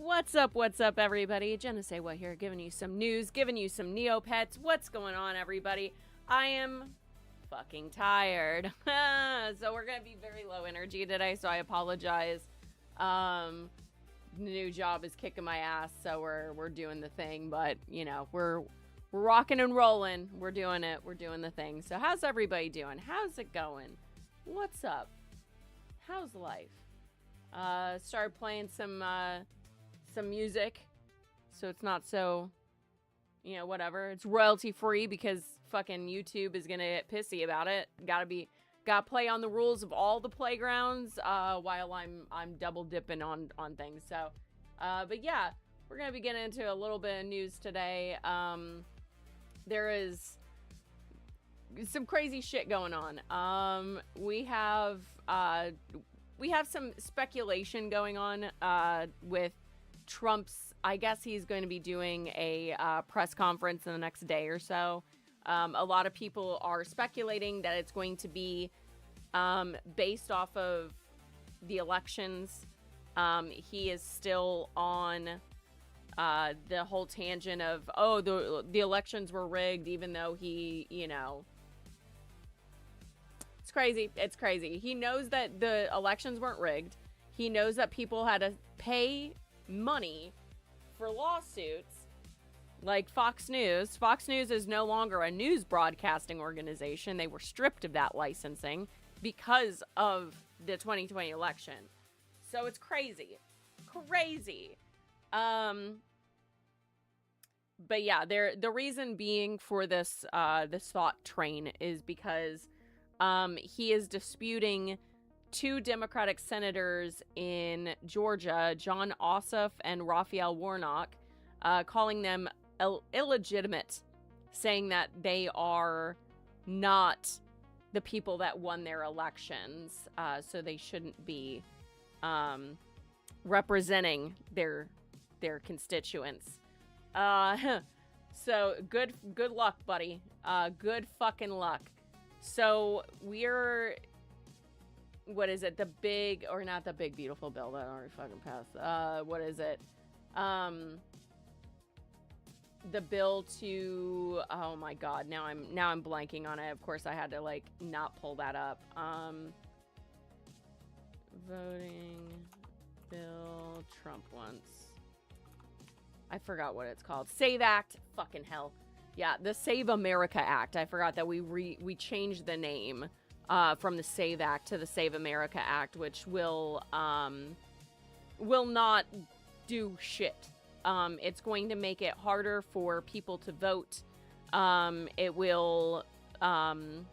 What's up, everybody? Jenna Say What here, giving you some news, giving you some neopets. What's going on, everybody? I am fucking tired. So we're gonna be very low energy today, so I apologize. New job is kicking my ass, so we're doing the thing, but you know, we're rocking and rolling. We're doing it. We're doing the thing. So how's everybody doing? How's it going? What's up? How's life? Started playing some music, so it's not so, you know, whatever. It's royalty free because fucking YouTube is gonna get pissy about it. Gotta play on the rules of all the playgrounds while I'm double dipping on things. So, but yeah, we're gonna be getting into a little bit of news today. There is some crazy shit going on. We have some speculation going on with Trump's. I guess he's going to be doing a press conference in the next day or so. A lot of people are speculating that it's going to be based off of the elections. He is still on the whole tangent of, oh, the elections were rigged, even though he, you know, it's crazy. It's crazy. He knows that the elections weren't rigged. He knows that people had to pay money for lawsuits. Like Fox News. Fox News is no longer a news broadcasting organization. They were stripped of that licensing because of the 2020 election. So it's crazy. Crazy. But yeah, the reason being for this thought train is because he is disputing two Democratic senators in Georgia, John Ossoff and Raphael Warnock, calling them illegitimate, saying that they are not the people that won their elections, so they shouldn't be representing their constituents. So good luck, buddy. Good fucking luck. So we're, what is it? The big, or not the big beautiful bill that already fucking passed. What is it? The bill to, oh my god, now I'm blanking on it. Of course I had to like not pull that up. Voting bill Trump wants. I forgot what it's called. Save Act. Fucking hell. Yeah, the Save America Act. I forgot that we changed the name from the Save Act to the Save America Act, which will not do shit. It's going to make it harder for people to vote. It will, our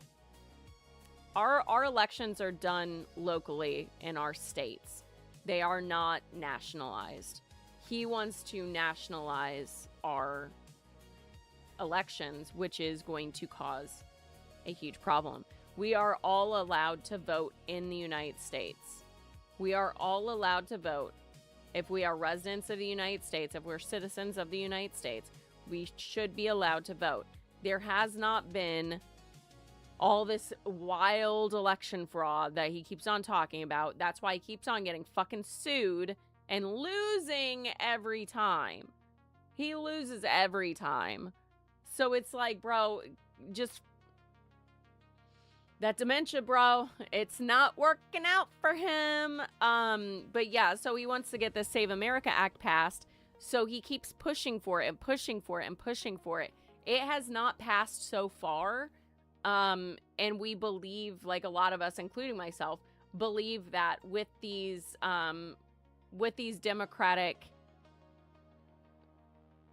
elections are done locally in our states. They are not nationalized. He wants to nationalize our elections, which is going to cause a huge problem. We are all allowed to vote in the United States. We are all allowed to vote. If we are residents of the United States, if we're citizens of the United States, we should be allowed to vote. There has not been all this wild election fraud that he keeps on talking about. That's why he keeps on getting fucking sued and losing every time. He loses every time. So it's like, bro, just that dementia, bro, it's not working out for him. But yeah, so he wants to get the Save America Act passed. So he keeps pushing for it and pushing for it and pushing for it. It has not passed so far. And we believe, like a lot of us, including myself, believe that with these Democratic,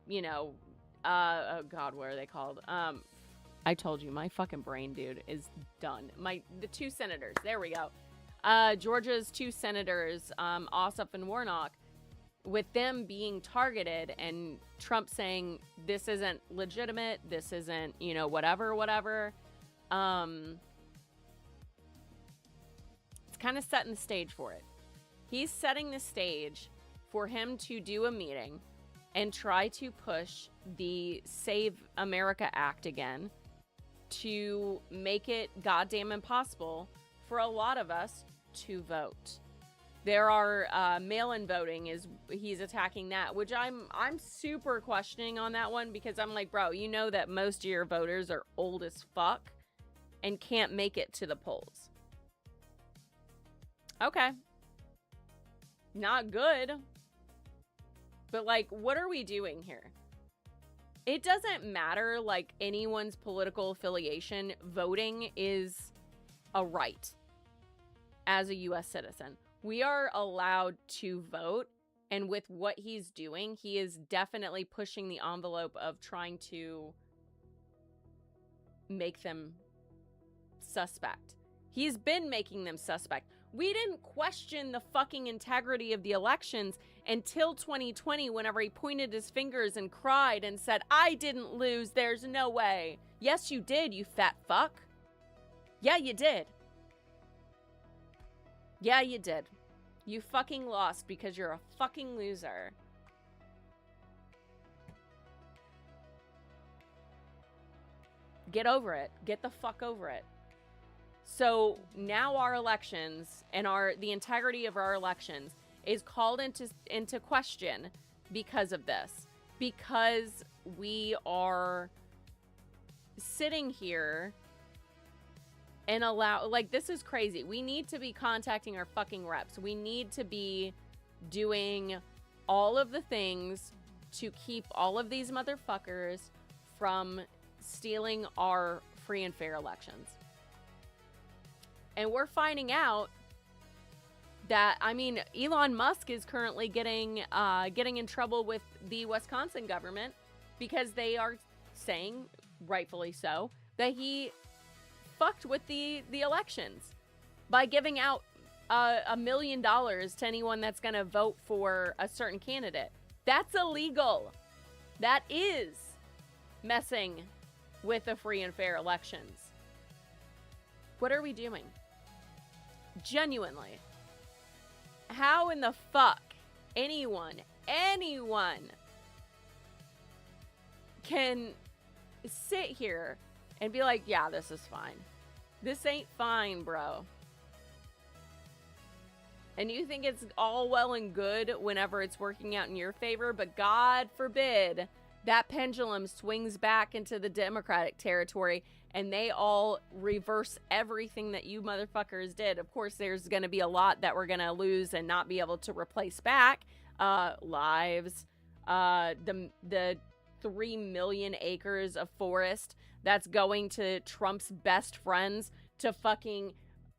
you know, oh God, what are they called? I told you, my fucking brain, dude, is done. The two senators, there we go. Georgia's two senators, Ossoff and Warnock, with them being targeted and Trump saying, this isn't legitimate, this isn't, you know, whatever. It's kind of setting the stage for it. He's setting the stage for him to do a meeting and try to push the Save America Act again to make it goddamn impossible for a lot of us to vote. There are mail-in voting he's attacking that, which I'm super questioning on that one, because I'm like, bro, you know that most of your voters are old as fuck and can't make it to the polls. Okay. Not good. But like, what are we doing here? It doesn't matter like anyone's political affiliation. Voting is a right as a US citizen. We are allowed to vote, and with what he's doing, he is definitely pushing the envelope of trying to make them suspect. He's been making them suspect. We didn't question the fucking integrity of the elections until 2020, whenever he pointed his fingers and cried and said, I didn't lose, there's no way. Yes, you did, you fat fuck. Yeah, you did. Yeah, you did. You fucking lost because you're a fucking loser. Get over it. Get the fuck over it. So now our elections and the integrity of our elections is called into question because of this. Because we are sitting here and like, this is crazy. We need to be contacting our fucking reps. We need to be doing all of the things to keep all of these motherfuckers from stealing our free and fair elections. And we're finding out that, I mean, Elon Musk is currently getting in trouble with the Wisconsin government because they are saying, rightfully so, that he fucked with the elections by giving out $1 million to anyone that's going to vote for a certain candidate. That's illegal. That is messing with the free and fair elections. What are we doing? Genuinely. How in the fuck anyone can sit here and be like, yeah, this is fine. This ain't fine, bro. And you think it's all well and good whenever it's working out in your favor, but God forbid that pendulum swings back into the Democratic territory and they all reverse everything that you motherfuckers did. Of course, there's going to be a lot that we're going to lose and not be able to replace back. Lives, the 3 million acres of forest that's going to Trump's best friends to fucking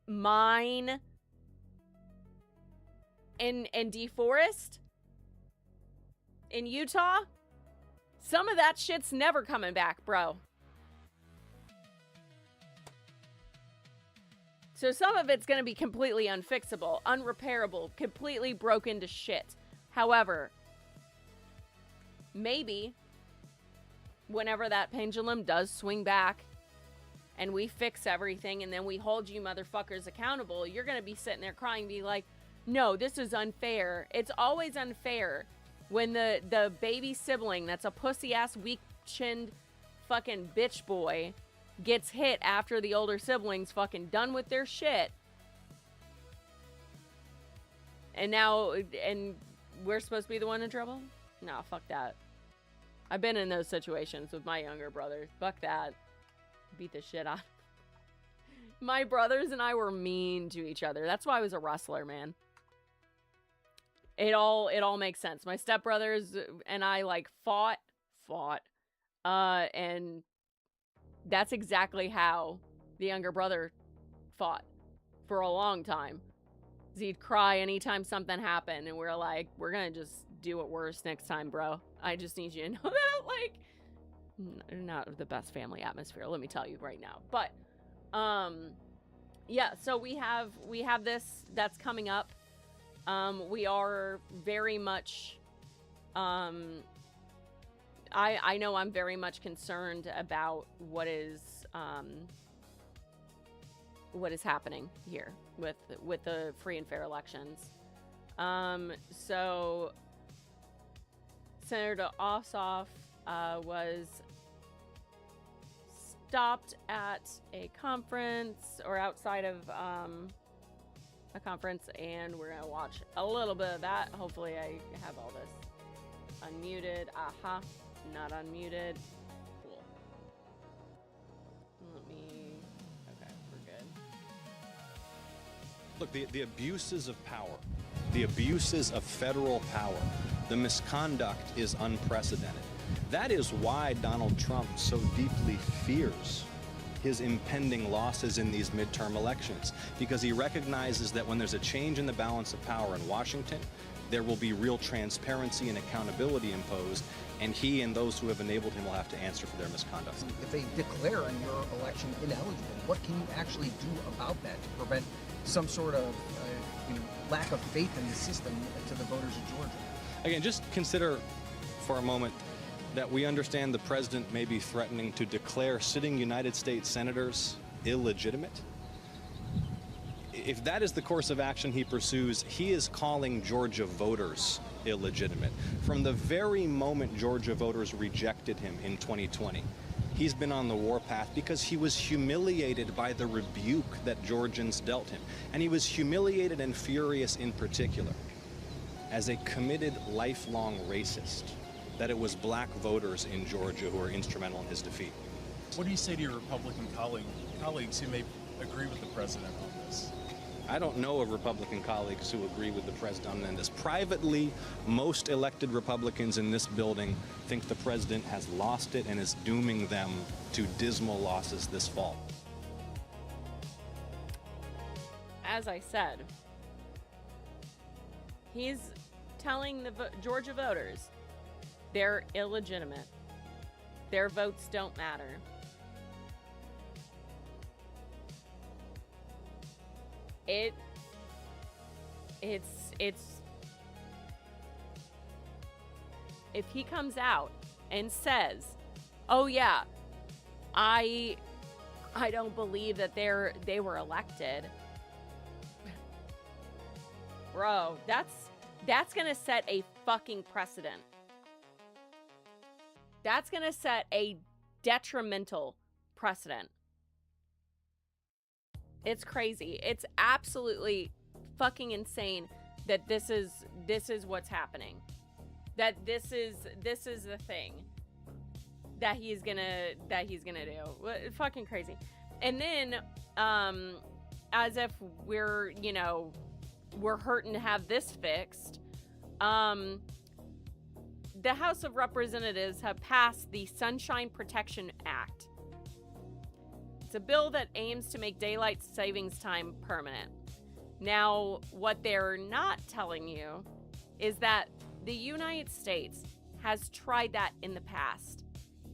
mine and deforest in Utah. Some of that shit's never coming back, bro. So some of it's going to be completely unfixable, unrepairable, completely broken to shit. However, maybe whenever that pendulum does swing back and we fix everything and then we hold you motherfuckers accountable, you're going to be sitting there crying and be like, no, this is unfair. It's always unfair when the baby sibling that's a pussy-ass, weak-chinned fucking bitch boy gets hit after the older sibling's fucking done with their shit. And we're supposed to be the one in trouble? No, fuck that. I've been in those situations with my younger brothers. Fuck that. Beat the shit out. My brothers and I were mean to each other. That's why I was a wrestler, man. It all makes sense. My stepbrothers and I like fought. And that's exactly how the younger brother fought for a long time. He'd cry anytime something happened, and we're like, we're gonna just do it worse next time, bro. I just need you to know that, like, not the best family atmosphere, let me tell you right now. But yeah, so we have this that's coming up. We are very much I know I'm very much concerned about what is happening here with the free and fair elections. So Senator Ossoff was stopped at a conference or outside of a conference, and we're gonna watch a little bit of that. Hopefully I have all this unmuted. Aha, not unmuted. Cool. Let me, okay, we're good. Look, the abuses of power, the abuses of federal power, the misconduct is unprecedented. That is why Donald Trump so deeply fears his impending losses in these midterm elections, because he recognizes that when there's a change in the balance of power in Washington, there will be real transparency and accountability imposed, and he and those who have enabled him will have to answer for their misconduct. If they declare your election ineligible, what can you actually do about that to prevent some sort of lack of faith in the system to the voters of Georgia? Again, just consider for a moment that we understand the president may be threatening to declare sitting United States senators illegitimate. If that is the course of action he pursues, he is calling Georgia voters illegitimate. From the very moment Georgia voters rejected him in 2020, he's been on the warpath because he was humiliated by the rebuke that Georgians dealt him. And he was humiliated and furious in particular as a committed lifelong racist that it was black voters in Georgia who were instrumental in his defeat. What do you say to your Republican colleagues who may agree with the president on this? I don't know of Republican colleagues who agree with the president on this. Privately, most elected Republicans in this building think the president has lost it and is dooming them to dismal losses this fall. As I said, he's telling the Georgia voters they're illegitimate. Their votes don't matter. It's if he comes out and says, "Oh yeah, I don't believe that they were elected," bro, that's gonna set a fucking precedent. That's gonna set a detrimental precedent. It's crazy. It's absolutely fucking insane that this is what's happening. That this is the thing that he's gonna do. Fucking crazy. And then as if we're hurting to have this fixed, the House of Representatives have passed the Sunshine Protection Act. It's a bill that aims to make daylight savings time permanent. Now, what they're not telling you is that the United States has tried that in the past.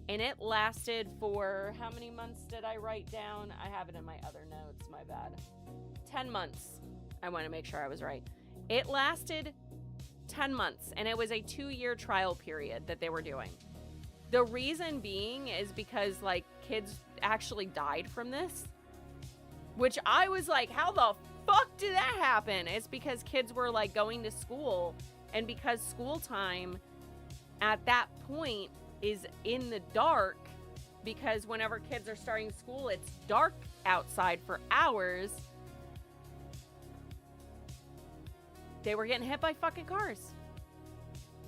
And it lasted for, how many months did I write down? I have it in my other notes, my bad. 10 months. I want to make sure I was right. It lasted 10 months, and it was a 2-year trial period that they were doing. The reason being is because, kids actually died from this, which I was like, how the fuck did that happen? It's because kids were, going to school, and because school time at that point is in the dark, because whenever kids are starting school, it's dark outside for hours. They were getting hit by fucking cars.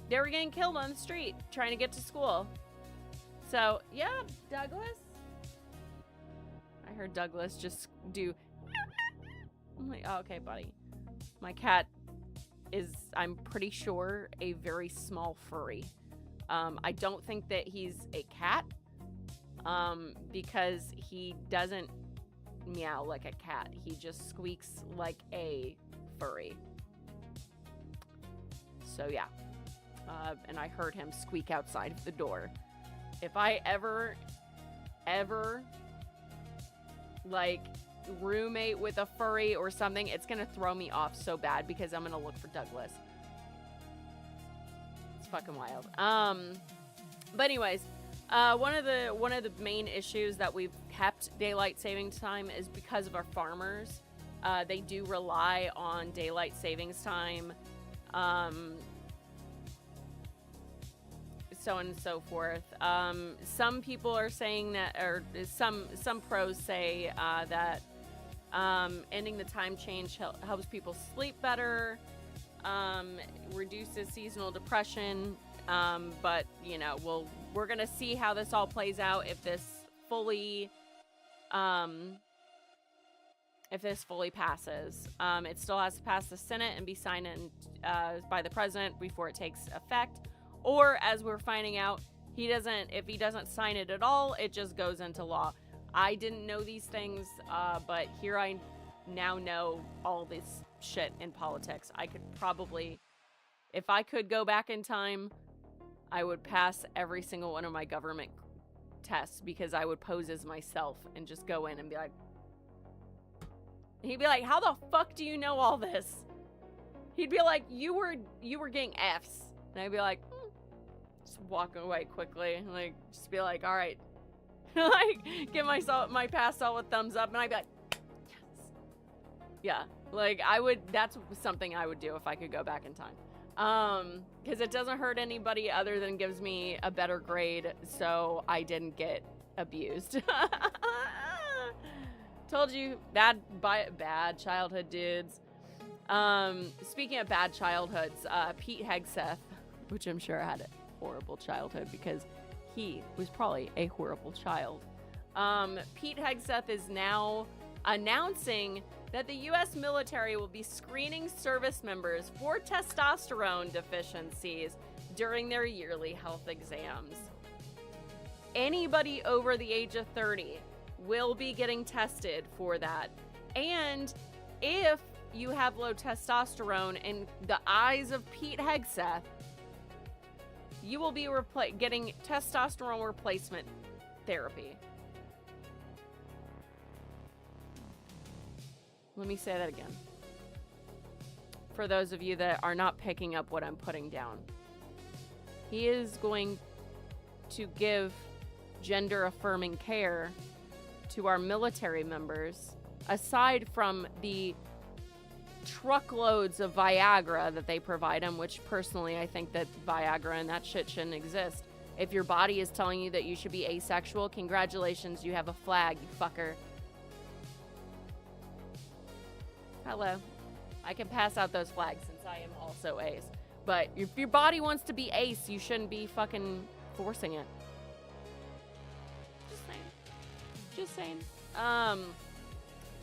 They were getting killed on the street trying to get to school. So, yeah, Douglas. I heard Douglas just do. I'm like, oh, okay, buddy. My cat is, I'm pretty sure, a very small furry. I don't think that he's a cat, because he doesn't meow like a cat. He just squeaks like a furry. So yeah, and I heard him squeak outside of the door. If I ever, roommate with a furry or something, it's gonna throw me off so bad because I'm gonna look for Douglas. It's fucking wild. But anyways, one of the main issues that we've kept daylight savings time is because of our farmers. They do rely on daylight savings time. So on and so forth. Some people are saying that, or some pros say that Ending the time change helps people sleep better, reduces seasonal depression. But you know, we're gonna see how this all plays out if this fully passes. It still has to pass the Senate and be signed in, by the president before it takes effect. Or, as we're finding out, if he doesn't sign it at all, it just goes into law. I didn't know these things, but here I now know all this shit in politics. I could probably, if I could go back in time, I would pass every single one of my government tests, because I would pose as myself and just go in and be like, he'd be like, how the fuck do you know all this? He'd be like, you were getting F's. And I'd be like, just walk away quickly. Like, just be like, all right. Like, give myself my pass all with thumbs up. And I'd be like, yes. Yeah. Like, that's something I would do if I could go back in time. Because it doesn't hurt anybody other than gives me a better grade. So I didn't get abused. Told you, bad childhood dudes. Speaking of bad childhoods, Pete Hegseth, which I'm sure had a horrible childhood because he was probably a horrible child. Pete Hegseth is now announcing that the U.S. military will be screening service members for testosterone deficiencies during their yearly health exams. Anybody over the age of 30 will be getting tested for that. And if you have low testosterone in the eyes of Pete Hegseth, you will be getting testosterone replacement therapy. Let me say that again. For those of you that are not picking up what I'm putting down. He is going to give gender-affirming care to our military members, aside from the truckloads of Viagra that they provide them, which personally I think that Viagra and that shit shouldn't exist. If your body is telling you that you should be asexual, congratulations, you have a flag, you fucker. Hello. I can pass out those flags since I am also ace. But if your body wants to be ace, you shouldn't be fucking forcing it. Just saying.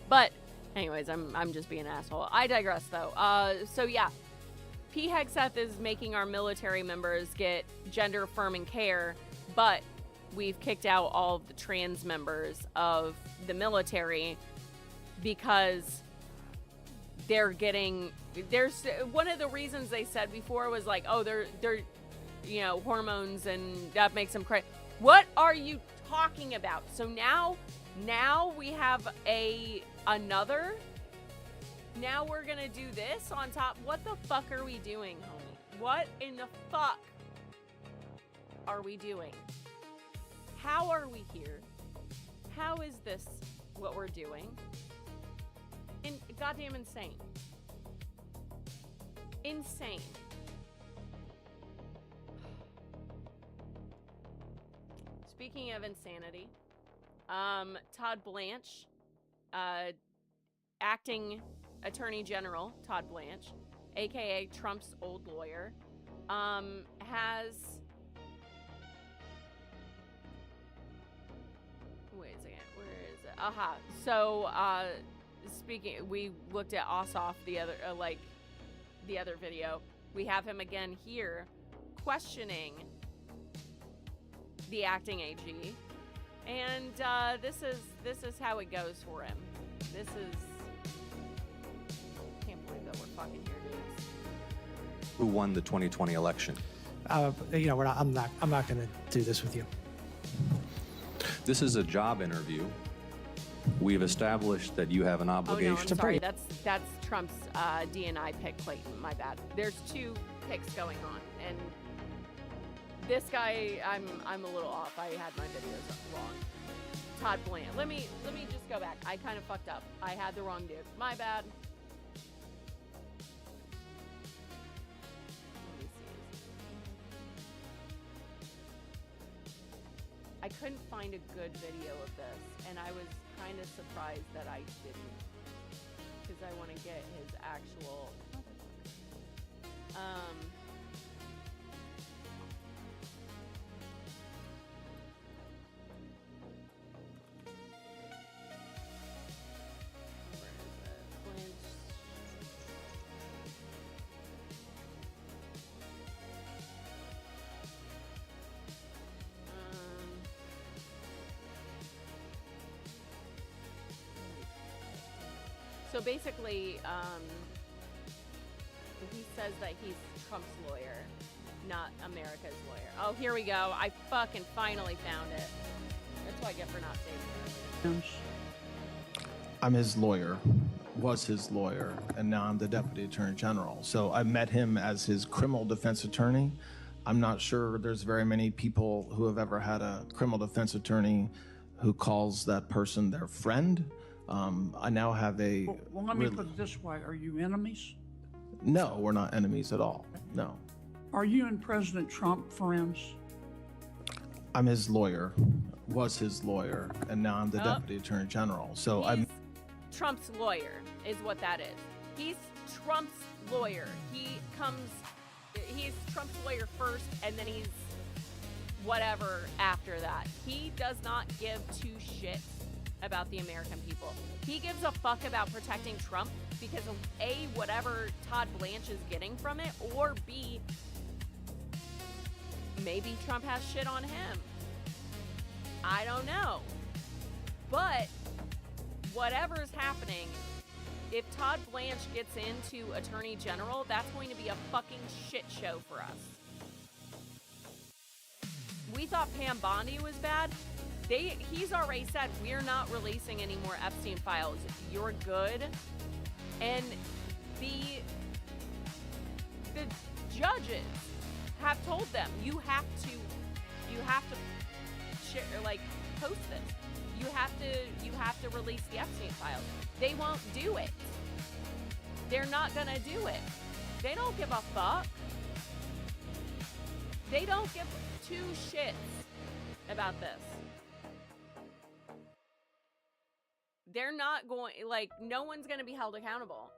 But anyways, I'm just being an asshole. I digress though. So yeah, Pete Hegseth is making our military members get gender affirming care, but we've kicked out all of the trans members of the military because they're getting, there's one of the reasons they said before was like, oh, they're you know, hormones and that makes them crazy. What are you talking about? So now we have another. Now we're gonna do this on top. What the fuck are we doing, homie? What in the fuck are we doing? How are we here? How is this what we're doing? Goddamn insane. Insane. Speaking of insanity, Todd Blanche, acting Attorney General Todd Blanche, aka Trump's old lawyer, has, wait a second, where is it? Aha. So, speaking, we looked at Ossoff the other video. We have him again here questioning the acting AG, and this is how it goes for him. This is, can't believe that we're fucking here, dudes. Who won the 2020 election? You know, I'm not going to do this with you. This is a job interview. We've established that you have an obligation. Oh, no, I'm sorry. That's Trump's DNI pick, Clayton. My bad. There's two picks going on, and this guy, I'm a little off. I had my videos wrong. Todd Blanche. Let me just go back. I kind of fucked up. I had the wrong dude. My bad. Let me see. I couldn't find a good video of this, and I was kind of surprised that I didn't because I want to get his actual. Where is it? Flinch. So basically, he says that he's Trump's lawyer, not America's lawyer. Oh, here we go. I fucking finally found it. That's what I get for not saving it. I'm his lawyer, was his lawyer, and now I'm the Deputy Attorney General. So I met him as his criminal defense attorney. I'm not sure there's very many people who have ever had a criminal defense attorney who calls that person their friend. I now have a... Well, let me put it this way. Are you enemies? No, we're not enemies at all. No. Are you and President Trump friends? I'm his lawyer, was his lawyer, and now I'm the Deputy Attorney General. So He's Trump's lawyer is what that is. He's Trump's lawyer. He's Trump's lawyer first, and then he's whatever after that. He does not give two shits about the American people. He gives a fuck about protecting Trump because of A, whatever Todd Blanche is getting from it, or B, maybe Trump has shit on him. I don't know. But whatever's happening, if Todd Blanche gets into Attorney General, that's going to be a fucking shit show for us. We thought Pam Bondi was bad. He's already said, we're not releasing any more Epstein files. You're good. And the judges have told them, you have to share, like, post this. You have to release the Epstein files. They won't do it. They're not gonna do it. They don't give a fuck. They don't give two shits about this. They're not going, like, no one's gonna be held accountable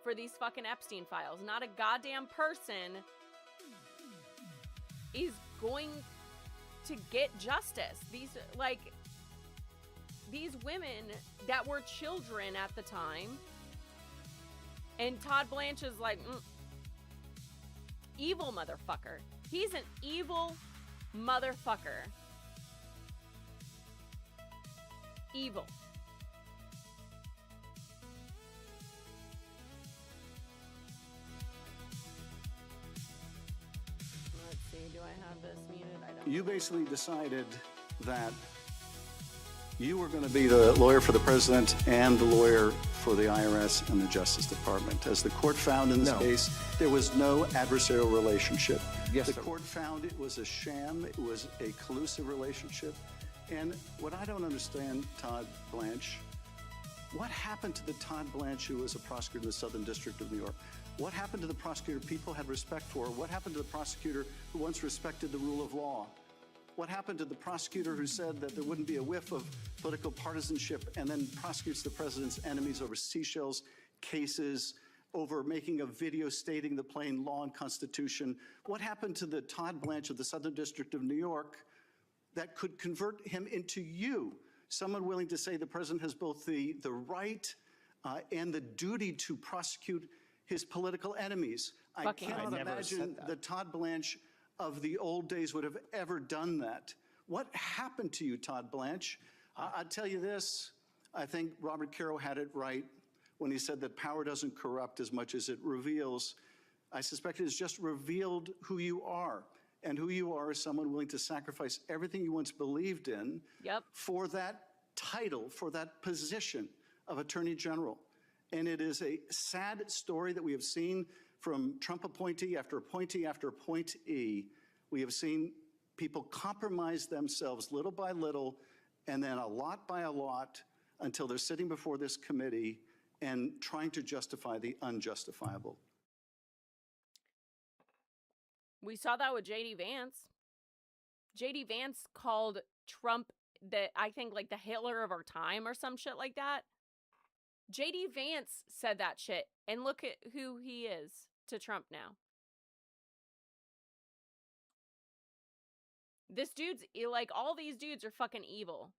for these fucking Epstein files. Not a goddamn person is going to get justice. These women that were children at the time, and Todd Blanche is like, evil motherfucker. He's an evil motherfucker. Evil. Let's see, do I have this muted? I don't. You basically decided that you were going to be the lawyer for the president and the lawyer for the IRS and the Justice Department. As the court found in this case, there was no adversarial relationship. Yes, the sir. court found it was a sham. It was a collusive relationship. And what I don't understand, Todd Blanche, what happened to the Todd Blanche who was a prosecutor in the Southern District of New York? What happened to the prosecutor people had respect for? What happened to the prosecutor who once respected the rule of law? What happened to the prosecutor who said that there wouldn't be a whiff of political partisanship and then prosecutes the president's enemies over Seychelles cases, over making a video stating the plain law and Constitution? What happened to the Todd Blanche of the Southern District of New York that could convert him into you, someone willing to say the president has both the right and the duty to prosecute his political enemies? I cannot imagine the Todd Blanche of the old days would have ever done that. What happened to you, Todd Blanche? I'll tell you this, I think Robert Caro had it right when he said that power doesn't corrupt as much as it reveals. I suspect it has just revealed who you are. And who you are is someone willing to sacrifice everything you once believed in for that title, for that position of Attorney General. And it is a sad story that we have seen from Trump appointee after appointee after appointee. We have seen people compromise themselves little by little and then a lot by a lot until they're sitting before this committee and trying to justify the unjustifiable. We saw that with J.D. Vance. J.D. Vance called Trump I think like the Hitler of our time or some shit like that. JD Vance said that shit, and look at who he is to Trump now. This dude's, like, all these dudes are fucking evil.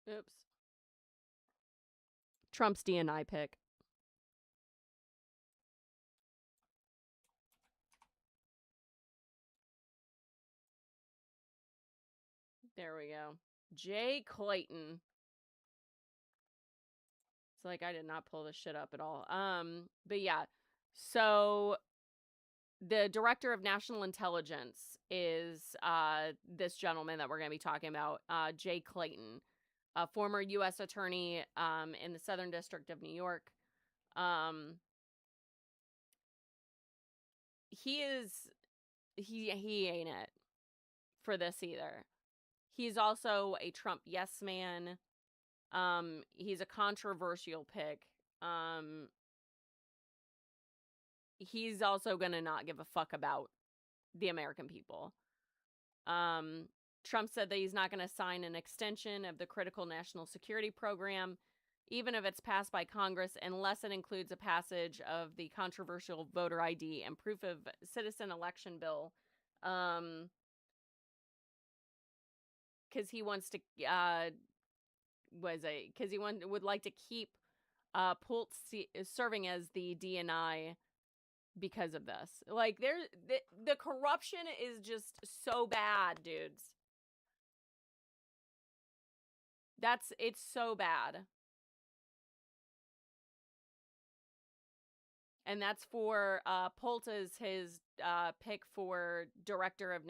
Oops. Trump's DNI pick. There we go. Jay Clayton. It's like I did not pull this shit up at all. But yeah. So the director of national intelligence is this gentleman that we're going to be talking about, Jay Clayton, a former U.S. attorney in the Southern District of New York. He ain't it for this either. He's also a Trump yes man. He's a controversial pick. He's also gonna not give a fuck about the American people. Trump said that he's not gonna sign an extension of the critical national security program, even if it's passed by Congress, unless it includes a passage of the controversial voter ID and proof of citizen election bill. Because he wants to, would like to keep Pult serving as the DNI because of this. Like, the corruption is just so bad, dudes. It's so bad. And that's for Pult is his pick for director of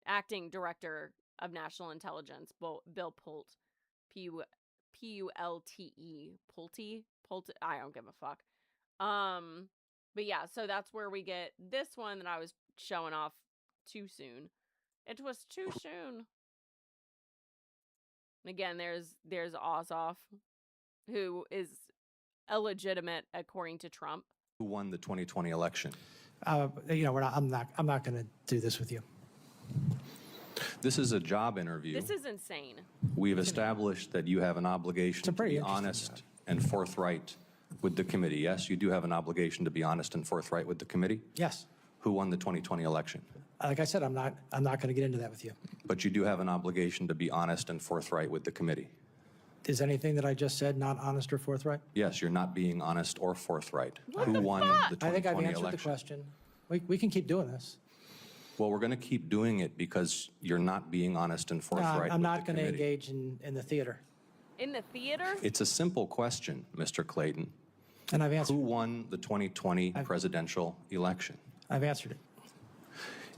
acting director of national intelligence, Bill Pult, Pulte, Pulte. I don't give a fuck. But yeah, so that's where we get this one that I was showing off too soon. It was too soon. And again, there's Ossoff, who is illegitimate according to Trump. Who won the 2020 election? I'm not going to do this with you. This is a job interview. This is insane. We've established that you have an obligation to be honest and forthright with the committee. Yes, you do have an obligation to be honest and forthright with the committee? Yes. Who won the 2020 election? Like I said, I'm not going to get into that with you. But you do have an obligation to be honest and forthright with the committee. Is anything that I just said not honest or forthright? Yes, you're not being honest or forthright. What Who won the 2020 I think I've answered election? the question. We can keep doing this. Well, we're going to keep doing it because you're not being honest and forthright I'm with not the going to committee. engage in the theater. In the theater? It's a simple question, Mr. Clayton. And I've answered Who won the 2020 presidential election? I've answered it.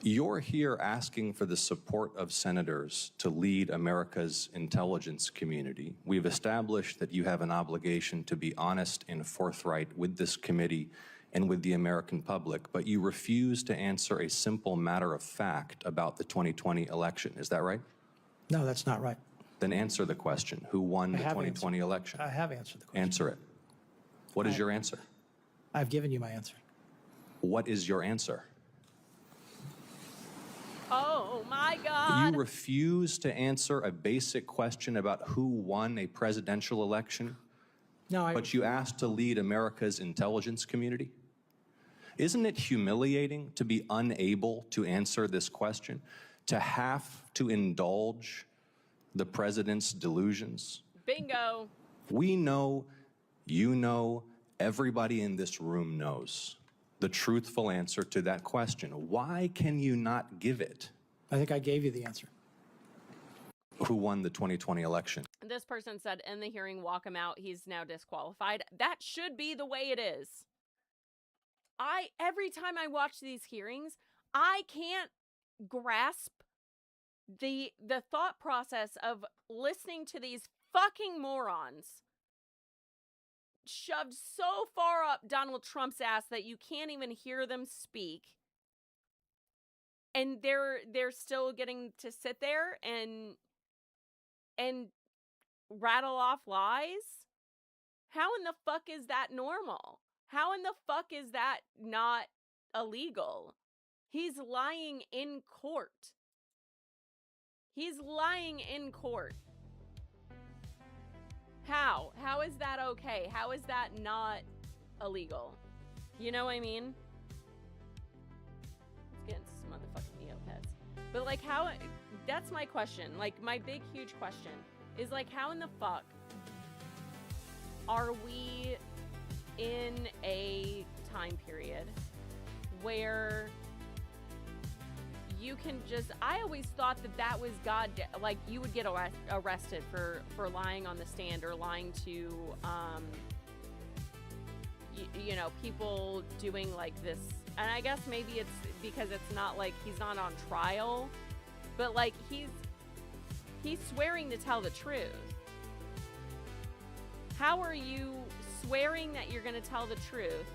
You're here asking for the support of senators to lead America's intelligence community. We've established that you have an obligation to be honest and forthright with this committee and with the American public, but you refuse to answer a simple matter of fact about the 2020 election. Is that right? No, that's not right. Then answer the question. Who won the have 2020 election? I have answered the question. Answer it. What is your answer? I've given you my answer. What is your answer? Oh my God. You refuse to answer a basic question about who won a presidential election, No, but you asked to lead America's intelligence community? Isn't it humiliating to be unable to answer this question, to have to indulge the president's delusions? Bingo. We know, you know, everybody in this room knows the truthful answer to that question. Why can you not give it? I think I gave you the answer. Who won the 2020 election? This person said in the hearing, walk him out. He's now disqualified. That should be the way it is. Every time I watch these hearings, I can't grasp the thought process of listening to these fucking morons shoved so far up Donald Trump's ass that you can't even hear them speak. And they're still getting to sit there and rattle off lies? How in the fuck is that normal? How in the fuck is that not illegal? He's lying in court. He's lying in court. How? How is that okay? How is that not illegal? You know what I mean? Let's get into some motherfucking neopets. But like how, that's my question. Like my big, huge question is like how in the fuck are we in a time period where you can just, I always thought that that was God, like you would get arrested for lying on the stand or lying to, you know, people doing like this. And I guess maybe it's because it's not like he's not on trial, but like he's swearing to tell the truth. How are you swearing that you're going to tell the truth,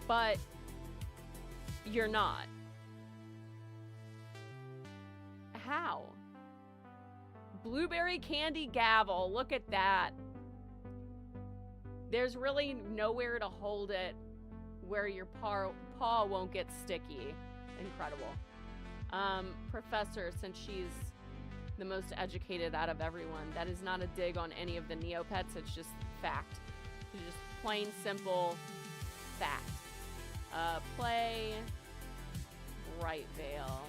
but you're not? How? Blueberry candy gavel. Look at that. There's really nowhere to hold it where your paw won't get sticky. Incredible. Professor, since she's the most educated out of everyone, that is not a dig on any of the neopets. It's just fact. It's just plain simple fact. Play Bright Veil.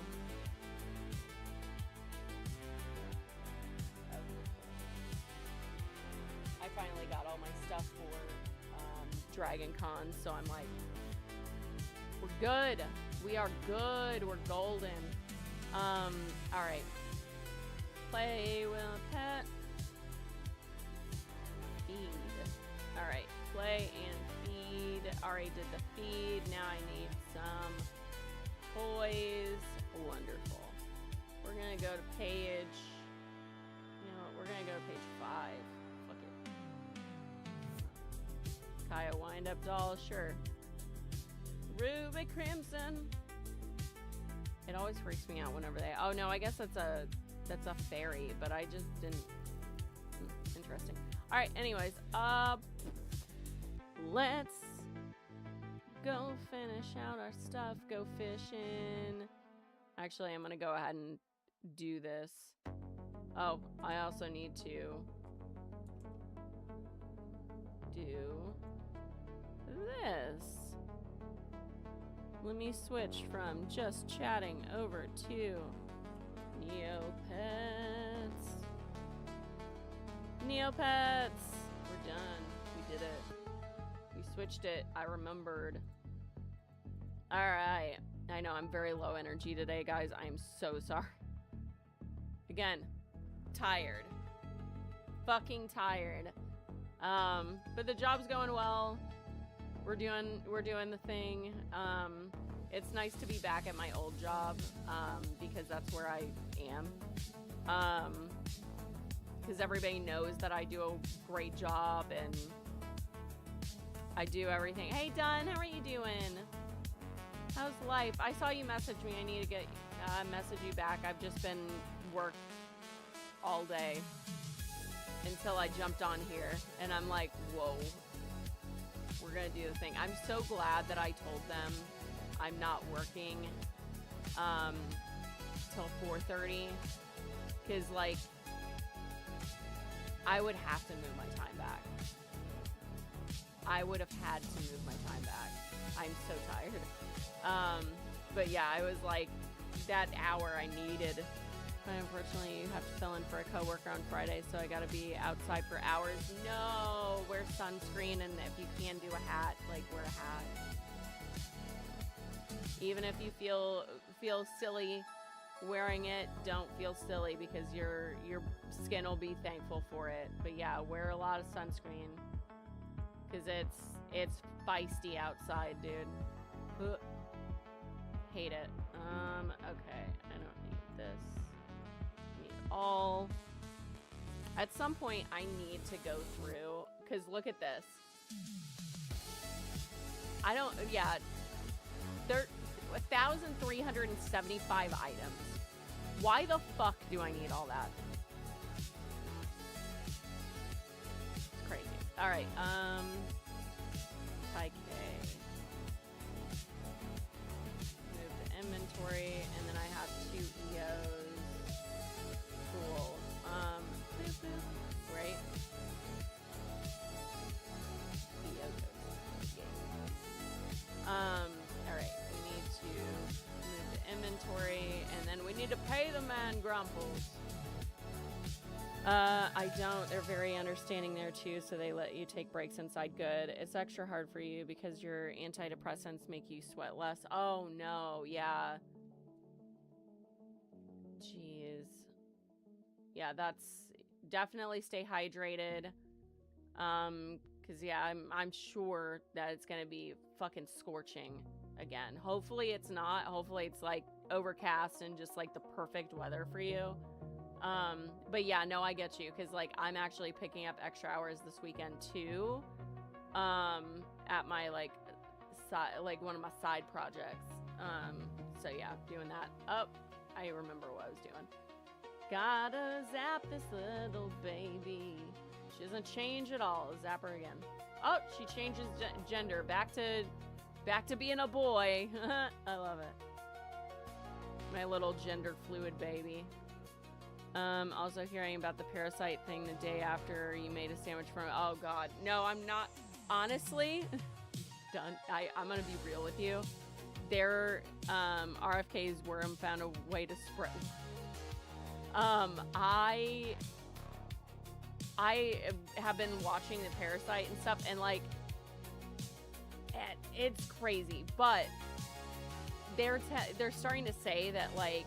I finally got all my stuff for Dragon Con, so I'm like, we're good. We are good. We're golden. All right. Play with a pet. Feed. All right. Play and feed. Already did the feed. Now I need some toys. Wonderful. We're gonna go to page. You know what? We're gonna go to page 5. Kaya wind-up doll, sure. Ruby Crimson. It always freaks me out whenever they. Oh no, I guess that's a fairy, but I just didn't. Interesting. All right. Anyways, let's go finish out our stuff. Go fishing. Actually, I'm gonna go ahead and do this. Oh, I also need to do this. Let me switch from just chatting over to Neopets. Neopets! We're done. We did it. We switched it. I remembered. Alright. I know I'm very low energy today, guys. I'm so sorry. Again, tired. Fucking tired. But the job's going well. We're doing the thing. It's nice to be back at my old job, because that's where I am. Because everybody knows that I do a great job and I do everything. Hey, Dunn, how are you doing? How's life? I saw you message me. I need to get message you back. I've just been worked all day until I jumped on here, and I'm like, whoa, we're gonna do the thing. I'm so glad that I told them I'm not working till 4:30, because like I would have to move my time back. I would have had to move my time back. I'm so tired. But yeah, I was like, that hour I needed. But unfortunately, you have to fill in for a coworker on Friday, so I gotta be outside for hours. No, wear sunscreen, and if you can do a hat, like wear a hat. Even if you feel silly wearing it, don't feel silly, because your skin will be thankful for it. But yeah, wear a lot of sunscreen, because it's feisty outside, dude. Ugh. Hate it. Okay, I don't need this. All at some point I need to go through, because look at this. I don't, yeah, there 1,375 items. Why the fuck do I need all that? It's crazy. All right, anti-K. Move to inventory, and then I have 2 EOs. Cool. Boop, boop. Right? EO goes. Alright, we need to move to inventory, and then we need to pay the man Grumples. I don't. They're very understanding there too, so they let you take breaks inside. Good. It's extra hard for you because your antidepressants make you sweat less. Oh no, yeah. Jeez. Yeah, that's definitely stay hydrated. Cause yeah, I'm sure that it's gonna be fucking scorching again. Hopefully it's not. Hopefully it's like overcast and just like the perfect weather for you. But yeah, no, I get you, because like I'm actually picking up extra hours this weekend too, at my like one of my side projects. So yeah, doing that. Oh, I remember what I was doing. Gotta zap this little baby. She doesn't change at all. Zap her again. Oh, she changes gender back to being a boy. I love it. My little gender fluid baby. Also hearing about the parasite thing the day after you made a sandwich from it. Oh god. No, I'm not. Honestly, done. I'm gonna be real with you. Their RFK's worm found a way to spread. I have been watching the parasite and stuff, and like it's crazy, but they're starting to say that like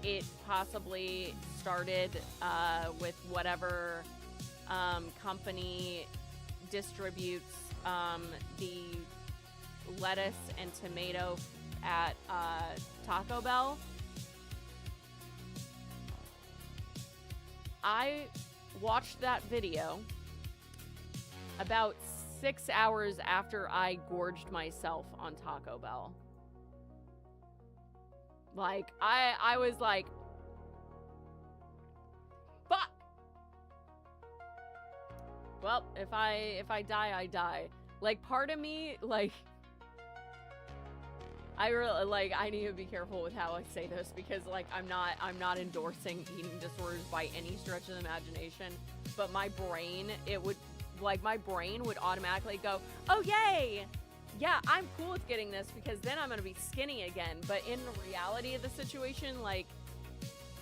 it possibly started with whatever company distributes the lettuce and tomato at Taco Bell. I watched that video about 6 hours after I gorged myself on Taco Bell. Like, I was like, fuck! Well, if I die, I die. Like, part of me, like, I really, like, I need to be careful with how I say this, because, like, I'm not endorsing eating disorders by any stretch of the imagination, but my brain, my brain would automatically go, oh, yay! Yeah, I'm cool with getting this because then I'm gonna be skinny again. But in the reality of the situation, like,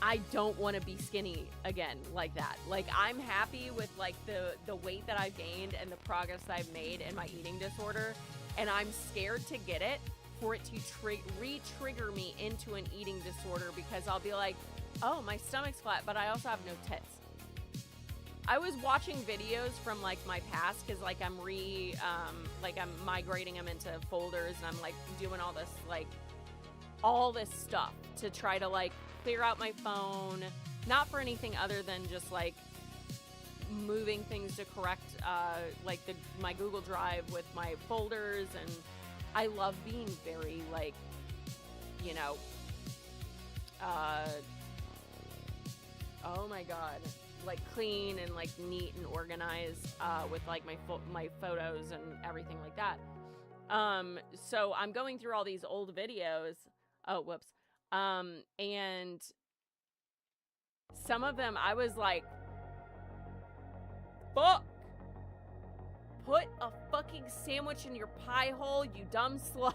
I don't want to be skinny again like that. Like, I'm happy with like the weight that I've gained and the progress that I've made in my eating disorder, and I'm scared to get it for it to re-trigger me into an eating disorder, because I'll be like, oh, my stomach's flat, but I also have no tits. I was watching videos from like my past, because like I'm migrating them into folders, and I'm like doing all this stuff to try to like clear out my phone, not for anything other than just like moving things to correct my Google Drive with my folders. And I love being very like, you know, oh my god, like clean and like neat and organized with like my photos and everything like that. So I'm going through all these old videos. Oh, whoops. And some of them I was like, fuck, put a fucking sandwich in your pie hole, you dumb slut.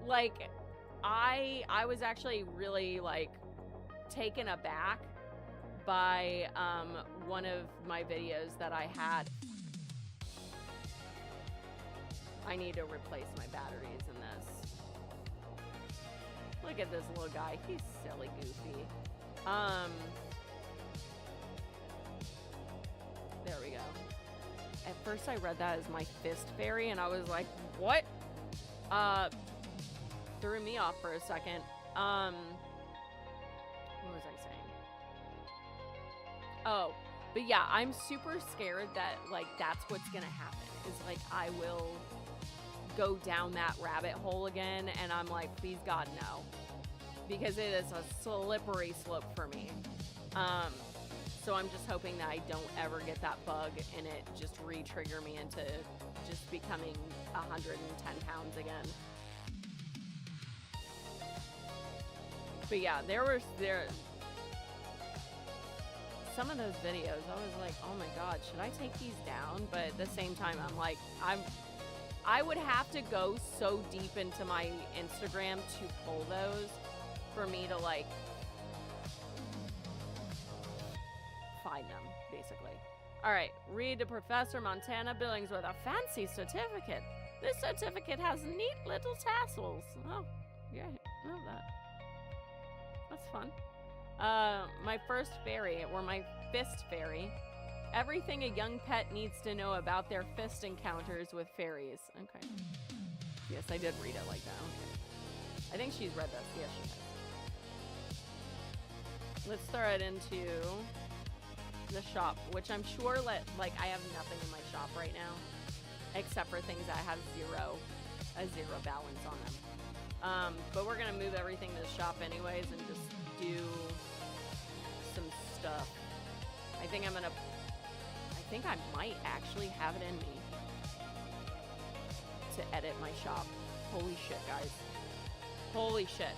Like, I was actually really like taken aback by one of my videos that I had. I need to replace my batteries in this. Look at this little guy. He's silly goofy. There we go. At first I read that as my fist fairy, and I was like, what? Threw me off for a second. What was I saying? Oh, but yeah, I'm super scared that like that's what's gonna happen, is like I will go down that rabbit hole again, and I'm like, please God, no, because it is a slippery slope for me. So So I'm just hoping that I don't ever get that bug and it just re-trigger me into just becoming 110 pounds again. But yeah, there some of those videos, I was like, oh my god, should I take these down? But at the same time, I'm like, I would have to go so deep into my Instagram to pull those for me to like find them, basically. All right, read to Professor Montana Billings with a fancy certificate. This certificate has neat little tassels. Oh, yeah, I love that. That's fun. My first fairy, or my fist fairy. Everything a young pet needs to know about their fist encounters with fairies. Okay. Yes, I did read it like that. Okay. I think she's read this. Yes, she has. Let's throw it into the shop, which I'm sure like I have nothing in my shop right now, except for things that have a zero balance on them. But we're gonna move everything to the shop anyways and just do some stuff. I think I might actually have it in me to edit my shop. Holy shit, guys. Holy shit.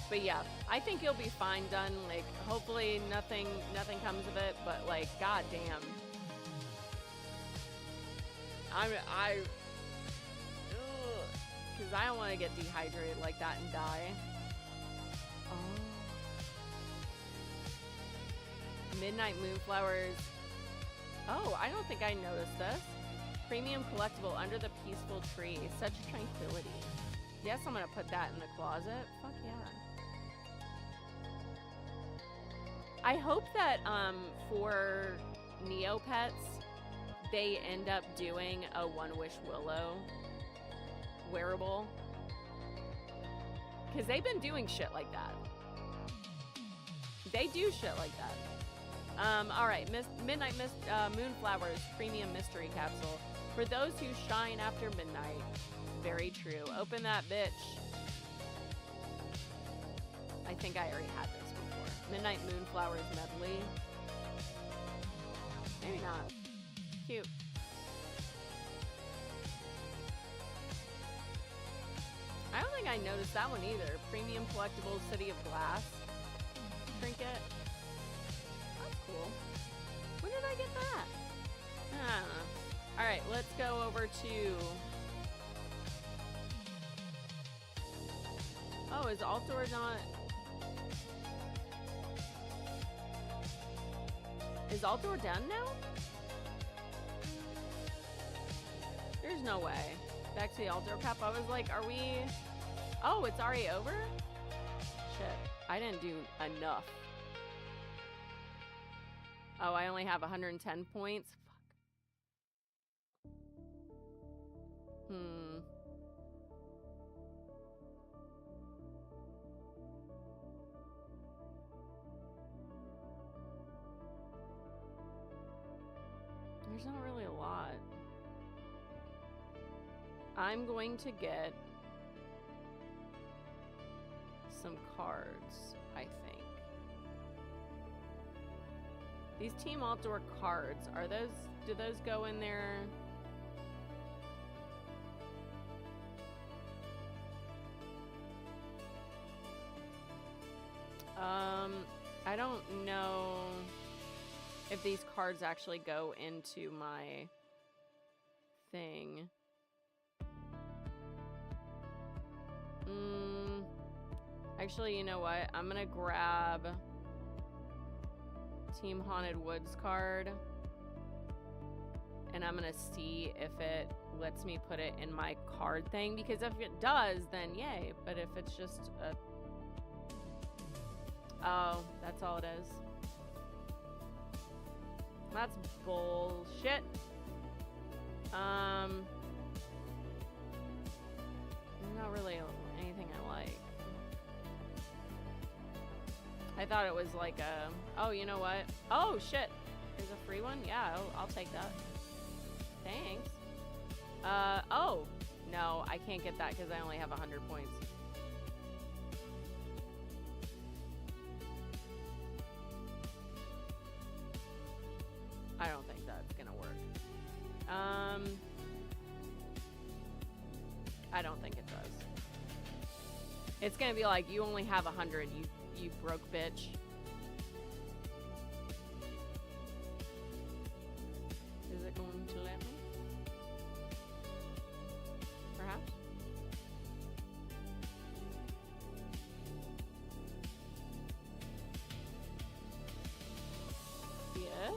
But yeah, I think it'll be fine done. Like, hopefully nothing comes of it, but like, goddamn. Because I don't want to get dehydrated like that and die. Oh. Midnight Moonflowers. Oh, I don't think I noticed this. Premium collectible under the peaceful tree. Such tranquility. Yes, I'm gonna put that in the closet. Fuck yeah. I hope that for Neopets, they end up doing a One Wish Willow wearable. Because they've been doing shit like that. They do shit like that. Alright, Midnight Moonflowers Premium Mystery Capsule. For those who shine after midnight. Very true. Open that bitch. I think I already had this before. Midnight Moonflowers Medley. Maybe not. Cute. I don't think I noticed that one either. Premium Collectibles City of Glass trinket. That's cool. When did I get that? I don't know. Alright, let's go over to... Oh, is Altor not... Is Altor done now? There's no way. Back to the Altor Cup. I was like, are we... Oh, it's already over? Shit. I didn't do enough. Oh, I only have 110 points? Fuck. There's not really a lot. I'm going to get some cards, I think. These Team Outdoor cards, are those, do those go in there? I don't know if these cards actually go into my thing. Actually, you know what? I'm gonna grab Team Haunted Woods card. And I'm gonna see if it lets me put it in my card thing. Because if it does, then yay. But if it's just a... Oh, that's all it is. That's bullshit. Not really anything I like. I thought it was like a... Oh, you know what? Oh, shit. There's a free one? Yeah, I'll take that. Thanks. Oh. No, I can't get that because I only have 100 points. I don't think it does. It's gonna be like, you only have 100, you broke bitch. Is it going to let me? Perhaps? Yes?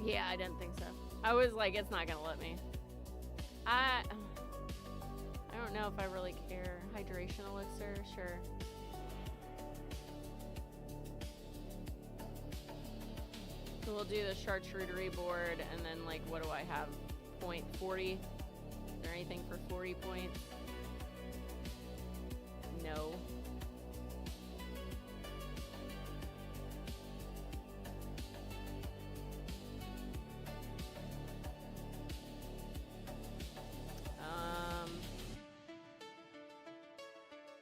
Yeah, I didn't think so. I was like, it's not gonna let me. I don't know if I really care. Hydration elixir, sure. So we'll do the charcuterie board, and then like, what do I have? Point 40? Is there anything for 40 points? No.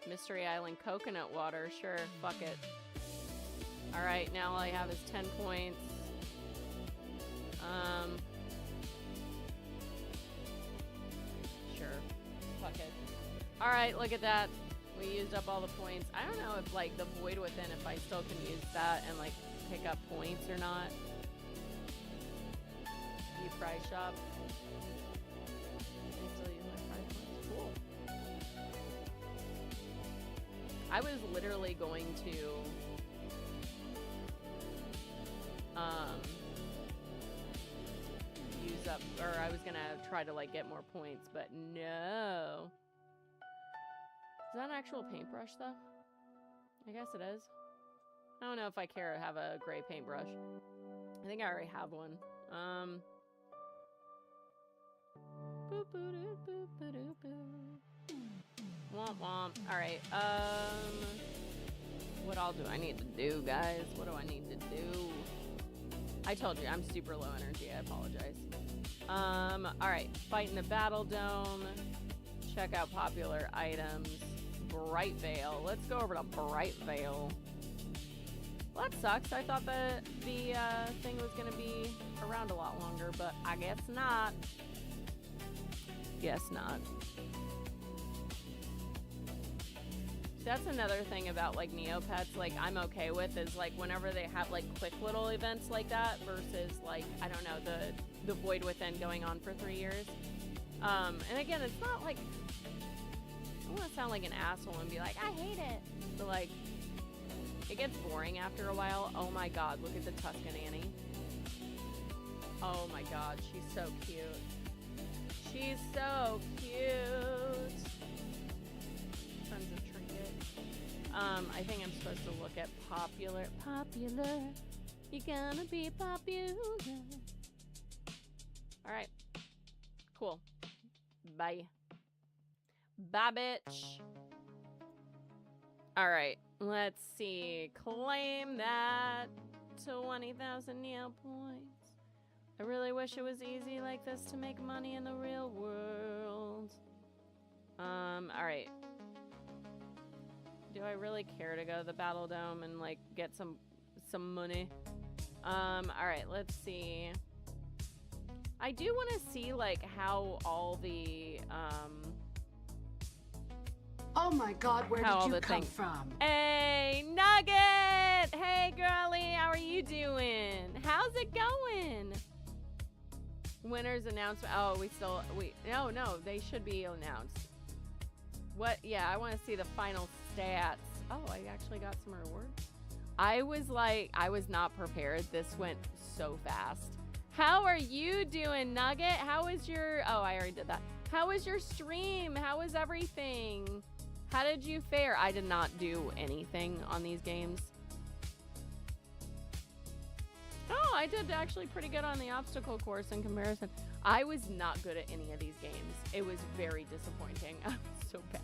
Mystery Island coconut water, sure, fuck it. Alright, now all I have is 10 points. Sure, fuck it. Alright, look at that. We used up all the points. I don't know if like the void within, if I still can use that and like pick up points or not. You fry shop. I can still use my fry points. Cool. I was literally going to use up, or I was gonna try to like get more points, but no. Is that an actual paintbrush though? I guess it is. I don't know if I care to have a gray paintbrush. I think I already have one. Womp womp. Alright, what all do I need to do, guys? What do I need to do? I told you, I'm super low energy, I apologize. Alright, fight in the Battle Dome. Check out popular items. Bright Veil. Let's go over to Bright Veil. Well, that sucks. I thought the thing was gonna be around a lot longer, but I guess not. Guess not. That's another thing about like neopets, like I'm okay with, is like whenever they have like quick little events like that versus like, I don't know, the void within going on for 3 years. And again, it's not like, I don't want to sound like an asshole and be like, I hate it, but like, it gets boring after a while. Oh my god, look at the Tuscan Annie. Oh my god, she's so cute. She's so cute. Tons of trinkets. I think I'm supposed to look at popular. Popular. You're gonna be popular. Alright. Cool. Bye. Bye, bitch. Alright. Let's see. Claim that 20,000 Neo points. I really wish it was easy like this to make money in the real world. Alright. Do I really care to go to the Battle Dome and like get some money? Alright, let's see. I do want to see like how all the oh my god, where did you come from? Hey, Nugget! Hey, girlie, how are you doing? How's it going? Winners announcement. Oh, no, they should be announced. What? Yeah, I want to see the final stats. Oh, I actually got some rewards. I was not prepared. This went so fast. How are you doing, Nugget? How was your, oh, I already did that. How was your stream? How was everything? How did you fare? I did not do anything on these games. Oh, I did actually pretty good on the obstacle course in comparison. I was not good at any of these games. It was very disappointing. I was so bad.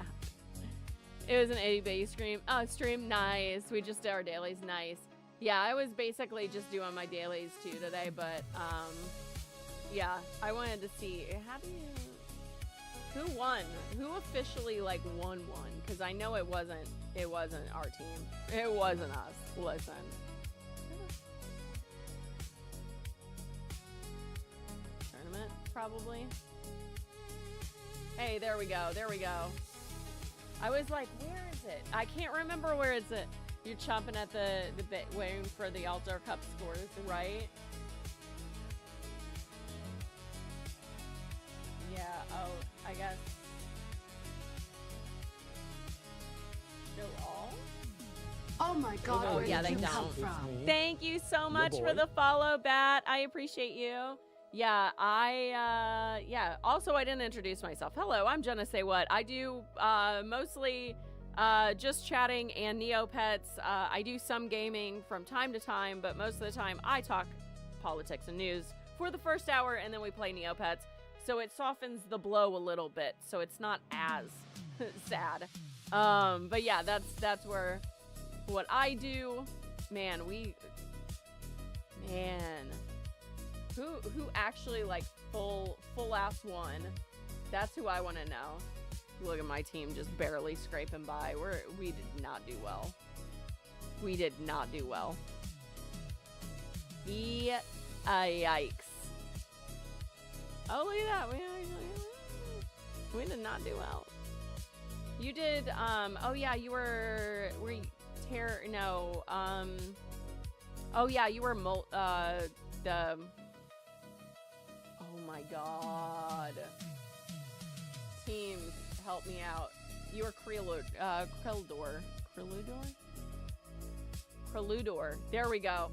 It was an 80-base stream. Oh, stream, nice. We just did our dailies, nice. Yeah, I was basically just doing my dailies too today, but yeah, I wanted to see, how do you, who won? Who officially like won? Because I know it wasn't our team. It wasn't us. Listen. probably. Hey, there we go. There we go. I was like, where is it? I can't remember where it's at. You're chomping at the bit, waiting for the Altar Cup scores, right? Yeah, oh, I guess. Show all? Oh my God, Oh, where yeah, did they you come don't. from? Thank you so much for the follow, Bat. I appreciate you. Yeah, also, I didn't introduce myself. Hello, I'm Jenna Say What. I do mostly just chatting and neopets. I do some gaming from time to time, but most of the time I talk politics and news for the first hour, and then we play neopets. So it softens the blow a little bit, so it's not as sad. But yeah, that's where what I do. Man, who actually like full ass won? That's who I want to know. Look at my team just barely scraping by. We did not do well. We did not do well. Yikes. Oh, look at that. We did not do well. You did, oh yeah, you were you oh yeah, you were, oh my God. Team, help me out. You were Kreludor. There we go.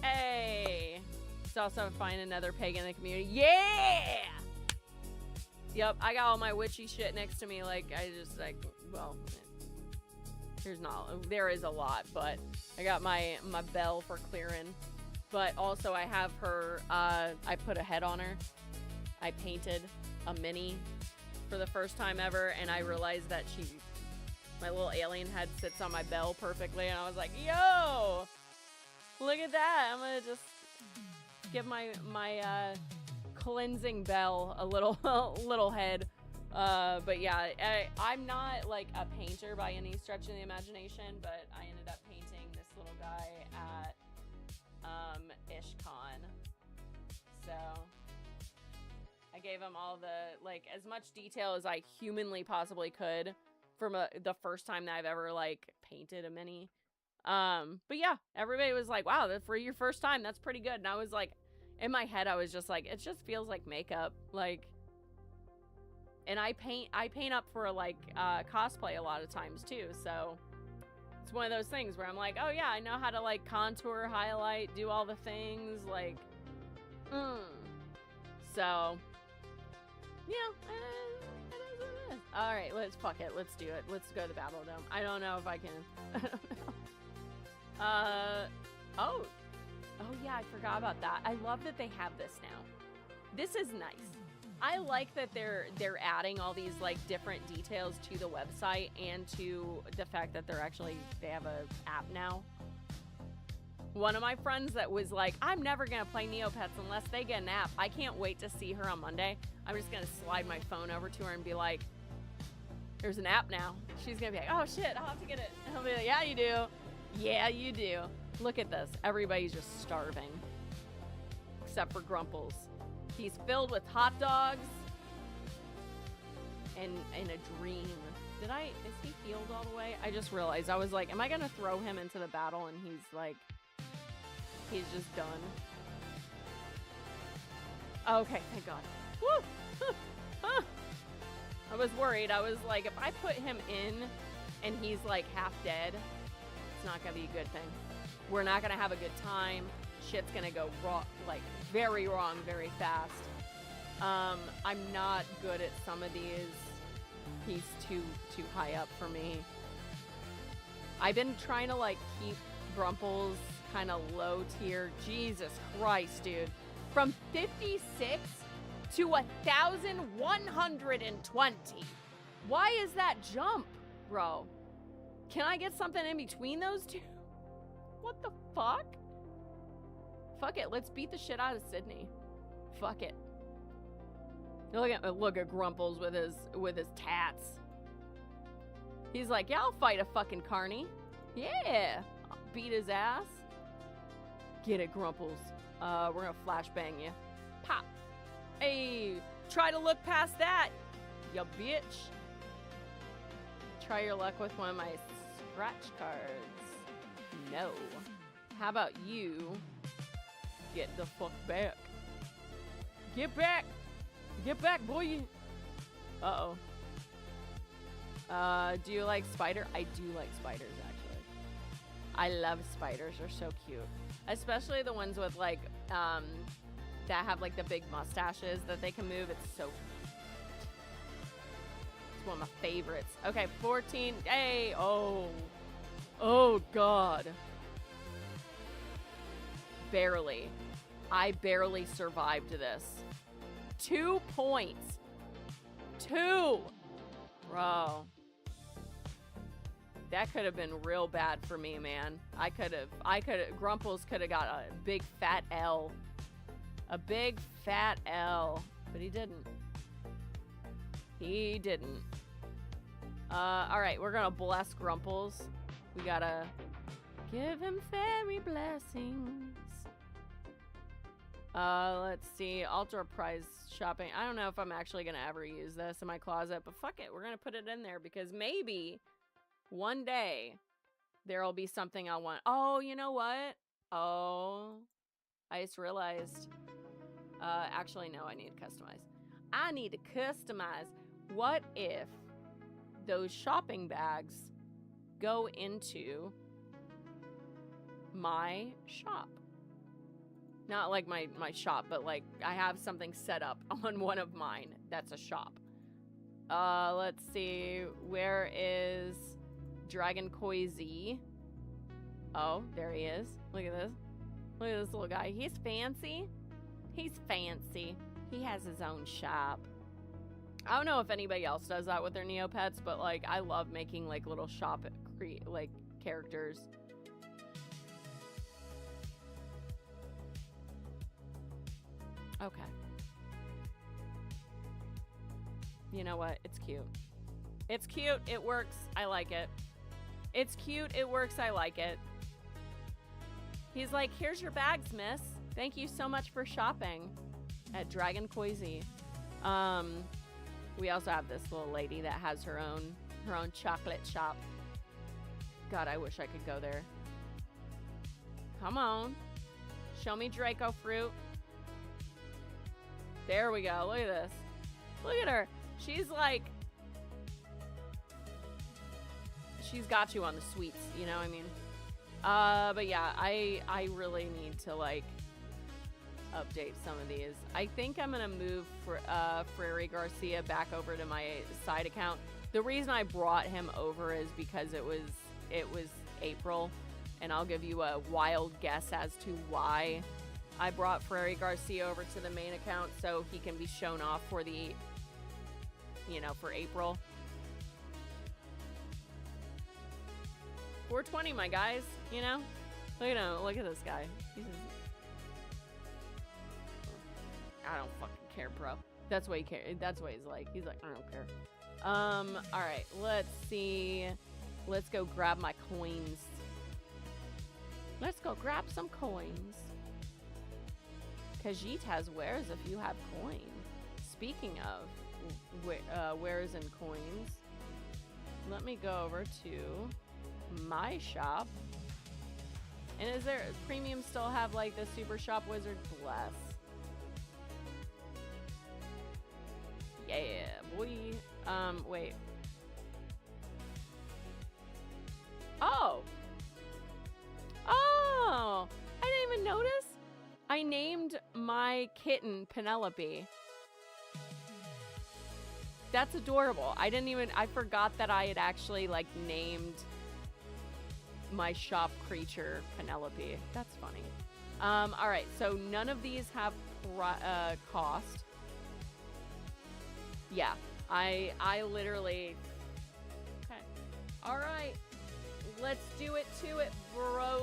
Hey. It's also find another pagan in the community. Yeah! Yep, I got all my witchy shit next to me. Like, well, there is a lot, but I got my bell for clearing. But also I have her, I put a head on her. I painted a mini for the first time ever, and I realized that my little alien head sits on my bell perfectly, and I was like, yo! Look at that! I'm gonna just give my cleansing bell a little head. But yeah, I'm not like a painter by any stretch of the imagination, but I ended up painting this little guy at IshCon. So I gave him all the, like, as much detail as I humanly possibly could from the first time that I've ever like painted a mini. But yeah, everybody was like, wow, for your first time, that's pretty good. And I was like, in my head, I was just like, it just feels like makeup. Like, and I paint up for like cosplay a lot of times too. So it's one of those things where I'm like, oh yeah, I know how to like contour, highlight, do all the things. Like, so yeah, it is what it is. All right, fuck it. Let's do it. Let's go to the Battle Dome. I don't know if I can. I don't know. Oh yeah, I forgot about that. I love that they have this now. This is nice. I like that they're adding all these like different details to the website and to the fact that they have a app now. One of my friends that was like, I'm never gonna play Neopets unless they get an app. I can't wait to see her on Monday. I'm just gonna slide my phone over to her and be like, there's an app now. She's gonna be like, oh shit, I'll have to get it. And I'll be like, yeah, you do. Yeah, you do. Look at this. Everybody's just starving. Except for Grumples. He's filled with hot dogs and a dream. Is he healed all the way? I just realized. I was like, am I gonna throw him into the battle and he's just done? Okay, thank God. Woo! I was worried. I was like, if I put him in and he's like half dead, it's not gonna be a good thing. We're not gonna have a good time. Shit's gonna go wrong, like very wrong, very fast. I'm not good at some of these. He's too high up for me. I've been trying to like keep Grumples kind of low tier. Jesus Christ, dude. From 56 to 1,120. Why is that jump, bro? Can I get something in between those two? What the fuck? Fuck it, let's beat the shit out of Sydney. Fuck it. Look at Grumples with his tats. He's like, yeah, I'll fight a fucking carny. Yeah, I'll beat his ass. Get it, Grumples. We're gonna flashbang you. Pop. Hey, try to look past that, you bitch. Try your luck with one of my scratch cards. No. How about you get the fuck back? Get back! Get back, boy! Uh-oh. Do you like spider? I do like spiders, actually. I love spiders. They're so cute. Especially the ones with, like, that have, like, the big mustaches that they can move. It's so cute. It's one of my favorites. Okay, 14. Hey! Oh. Oh, God. Barely. I barely survived this. 2 points. 2! Bro. That could have been real bad for me, man. Grumples could have got a big fat L. A big fat L. But he didn't. He didn't. Alright, we're gonna bless Grumples. We gotta give him fairy blessings. Let's see. Ultra prize shopping. I don't know if I'm actually gonna ever use this in my closet, but fuck it. We're gonna put it in there because maybe one day there'll be something I want. Oh, you know what? Oh, I just realized. Actually, no, I need to customize. I need to customize. What if those shopping bags go into my shop? Not like my shop, but like I have something set up on one of mine that's a shop. Let's see. Where is Dragon Koi Z? Oh, there he is. Look at this. Look at this little guy. He's fancy. He's fancy. He has his own shop. I don't know if anybody else does that with their Neopets, but like I love making like little shop like characters. Okay. You know what? It's cute. It's cute. It works. I like it. It's cute. It works. I like it. He's like, here's your bags, miss. Thank you so much for shopping at Dragon Koizi. We also have this little lady that has her own chocolate shop. God, I wish I could go there. Come on. Show me Draco fruit. There we go. Look at this. Look at her. She's like... She's got you on the sweets, you know what I mean? But yeah, I really need to, like, update some of these. I think I'm going to move Frary Garcia back over to my side account. The reason I brought him over is because it was April, and I'll give you a wild guess as to why I brought Frary Garcia over to the main account so he can be shown off for the, you know, for April. 420, my guys, you know? Look at him. Look at this guy. I don't fucking care, bro. That's what he cares. That's what he's like. He's like, I don't care. All right. Let's see. Let's go grab my coins. Let's go grab some coins. Khajiit has wares if you have coins. Speaking of wares and coins, let me go over to my shop. And is there premium still have like the super shop wizard? Bless. Yeah, boy. Wait. Oh. Oh, I didn't even notice. I named my kitten Penelope. That's adorable. I forgot that I had actually like named my shop creature Penelope. That's funny. All right, so none of these have cost. Yeah, I literally. Okay. All right, let's do it to it, bros.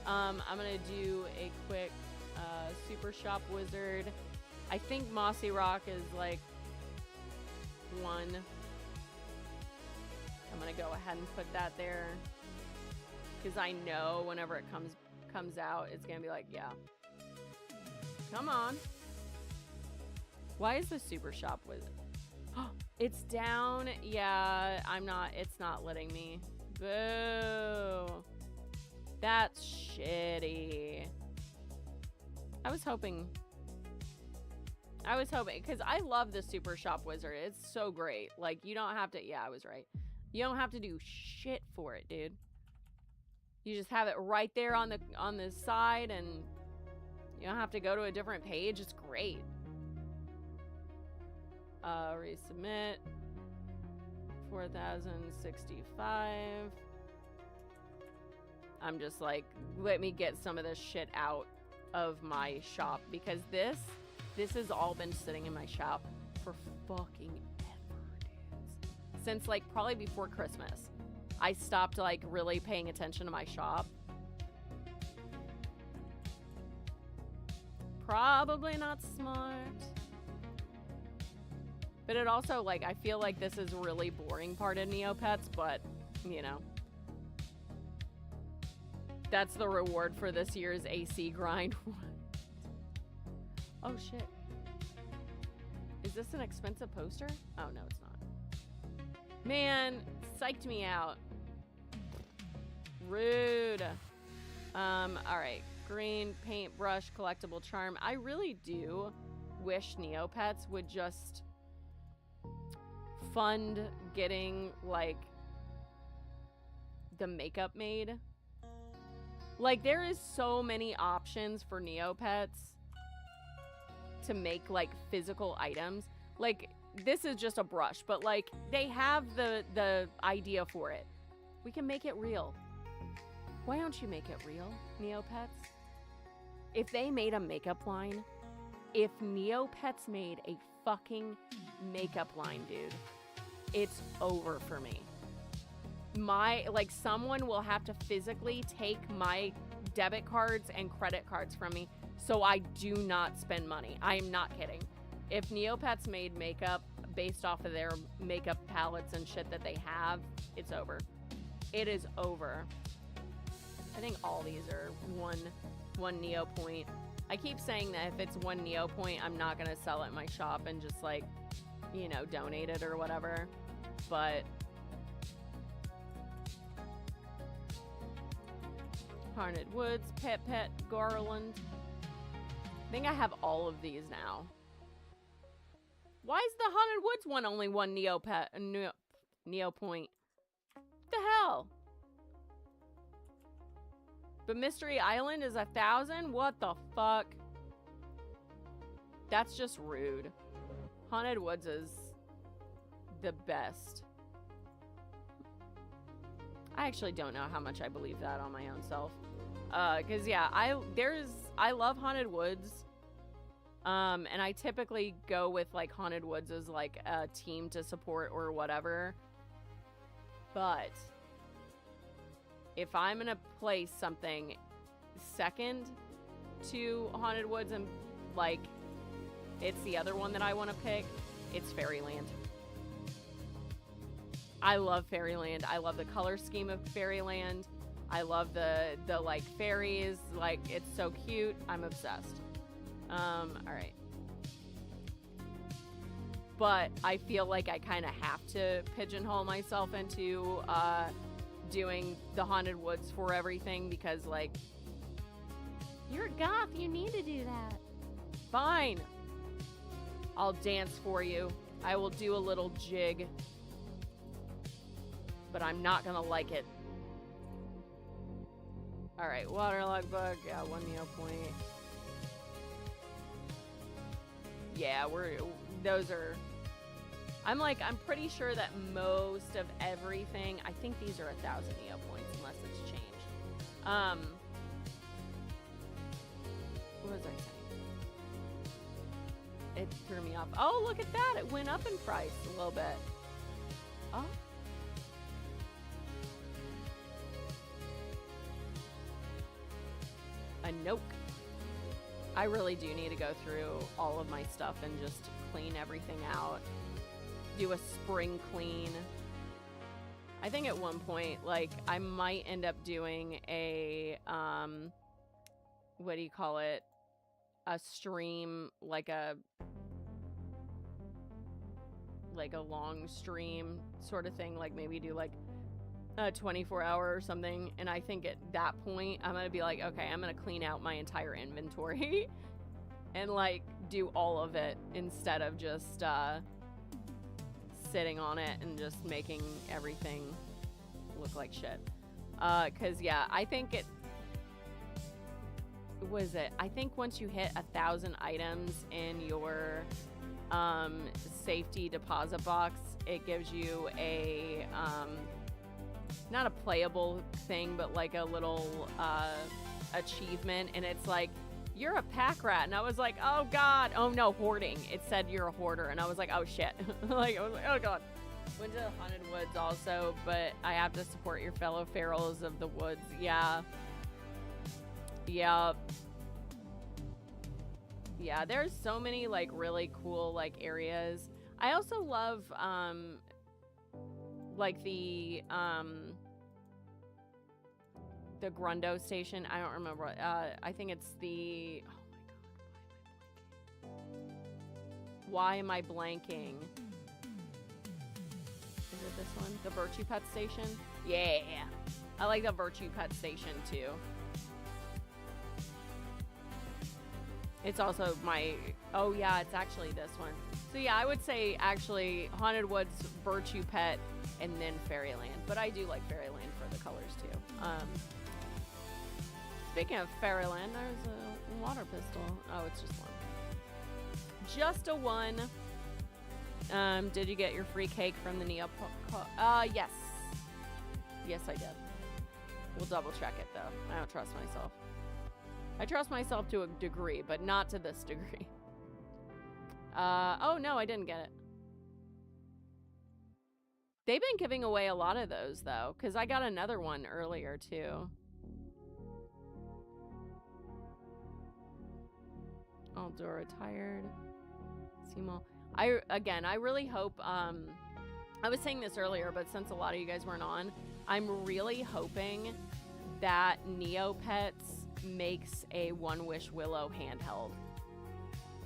I'm gonna do a quick super shop wizard. I think Mossy Rock is like 1. I'm gonna go ahead and put that there because I know whenever it comes out, it's gonna be like, yeah. Come on. Why is the super shop with it's down? Yeah, it's not letting me. Boo. That's shitty. I was hoping, because I love the super shop wizard. It's so great. Like, you don't have to, yeah, I was right. You don't have to do shit for it, dude. You just have it right there on the side, and you don't have to go to a different page. It's great. Resubmit. 4,065. I'm just like, let me get some of this shit out of my shop, because this has all been sitting in my shop for fucking ever, dudes. Since like probably before Christmas. I stopped like really paying attention to my shop. Probably not smart. But it also, like, I feel like this is a really boring part of Neopets, but, you know. That's the reward for this year's AC grind. Oh, shit. Is this an expensive poster? Oh, no, it's not. Man, psyched me out. Rude. Alright. Green, paintbrush, collectible charm. I really do wish Neopets would just fund getting, like, the makeup made. Like, there is so many options for Neopets to make, like, physical items. Like, this is just a brush, but, like, they have the idea for it. We can make it real. Why don't you make it real, Neopets? If they made a makeup line, if Neopets made a fucking makeup line, dude, it's over for me. Someone will have to physically take my debit cards and credit cards from me so I do not spend money. I am not kidding. If Neopets made makeup based off of their makeup palettes and shit that they have, it's over. It is over. I think all these are one Neo point. I keep saying that if it's one Neo point, I'm not gonna sell it in my shop and just, like, you know, donate it or whatever. But Haunted Woods, Pet Garland. I think I have all of these now. Why is the Haunted Woods one only one Neo point? What the hell? But Mystery Island is 1,000? What the fuck? That's just rude. Haunted Woods is the best. I actually don't know how much I believe that on my own self. Cause yeah, I love Haunted Woods. And I typically go with like Haunted Woods as like a team to support or whatever. But if I'm gonna place something second to Haunted Woods and like it's the other one that I want to pick, it's Fairyland. I love Fairyland. I love the color scheme of Fairyland. I love the like fairies. Like, it's so cute. I'm obsessed. All right. But I feel like I kind of have to pigeonhole myself into doing the Haunted Woods for everything because, like, you're a goth. You need to do that. Fine. I'll dance for you. I will do a little jig. But I'm not gonna like it. Alright, waterlogged book. Yeah, one Neo point. Yeah, those are... I'm pretty sure that most of everything... I think these are 1,000 Neo points, unless it's changed. What was I saying? It threw me off. Oh, look at that! It went up in price a little bit. Oh. A nope. I really do need to go through all of my stuff and just clean everything out. Do a spring clean. I think at one point, like, I might end up doing a, what do you call it? A stream, like a like a long stream sort of thing, like maybe do like a 24-hour or something. And I think at that point, I'm going to be like, okay, I'm going to clean out my entire inventory and like do all of it instead of just sitting on it and just making everything look like shit. Cause yeah, I think I think once you hit 1,000 items in your safety deposit box, it gives you a not a playable thing, but like a little achievement, and it's like, you're a pack rat. And I was like, oh god, oh no, hoarding. It said you're a hoarder, and I was like, oh shit. Like, I was like, oh god. Went to Haunted Woods also, but I have to support your fellow ferals of the woods. Yeah. Yeah. Yeah, there's so many like really cool like areas. I also love like the Grundo station. I don't remember. I think it's the, oh my god, why am I blanking? Is it this one? The Virtue Pet Station? Yeah. I like the Virtue Pet Station too. It's also my, oh yeah, it's actually this one. So yeah, I would say actually Haunted Woods, Virtue Pet, and then Fairyland. But I do like Fairyland for the colors too. Speaking of Fairyland, there's a water pistol. Oh, it's just one. Just a one. Did you get your free cake from the Neopets? Yes. Yes, I did. We'll double check it though. I don't trust myself. I trust myself to a degree, but not to this degree. Oh no, I didn't get it. They've been giving away a lot of those though, because I got another one earlier too. Oh, Dora tired. Simo. I really hope, I was saying this earlier, but since a lot of you guys weren't on, I'm really hoping that Neopets makes a One Wish Willow handheld.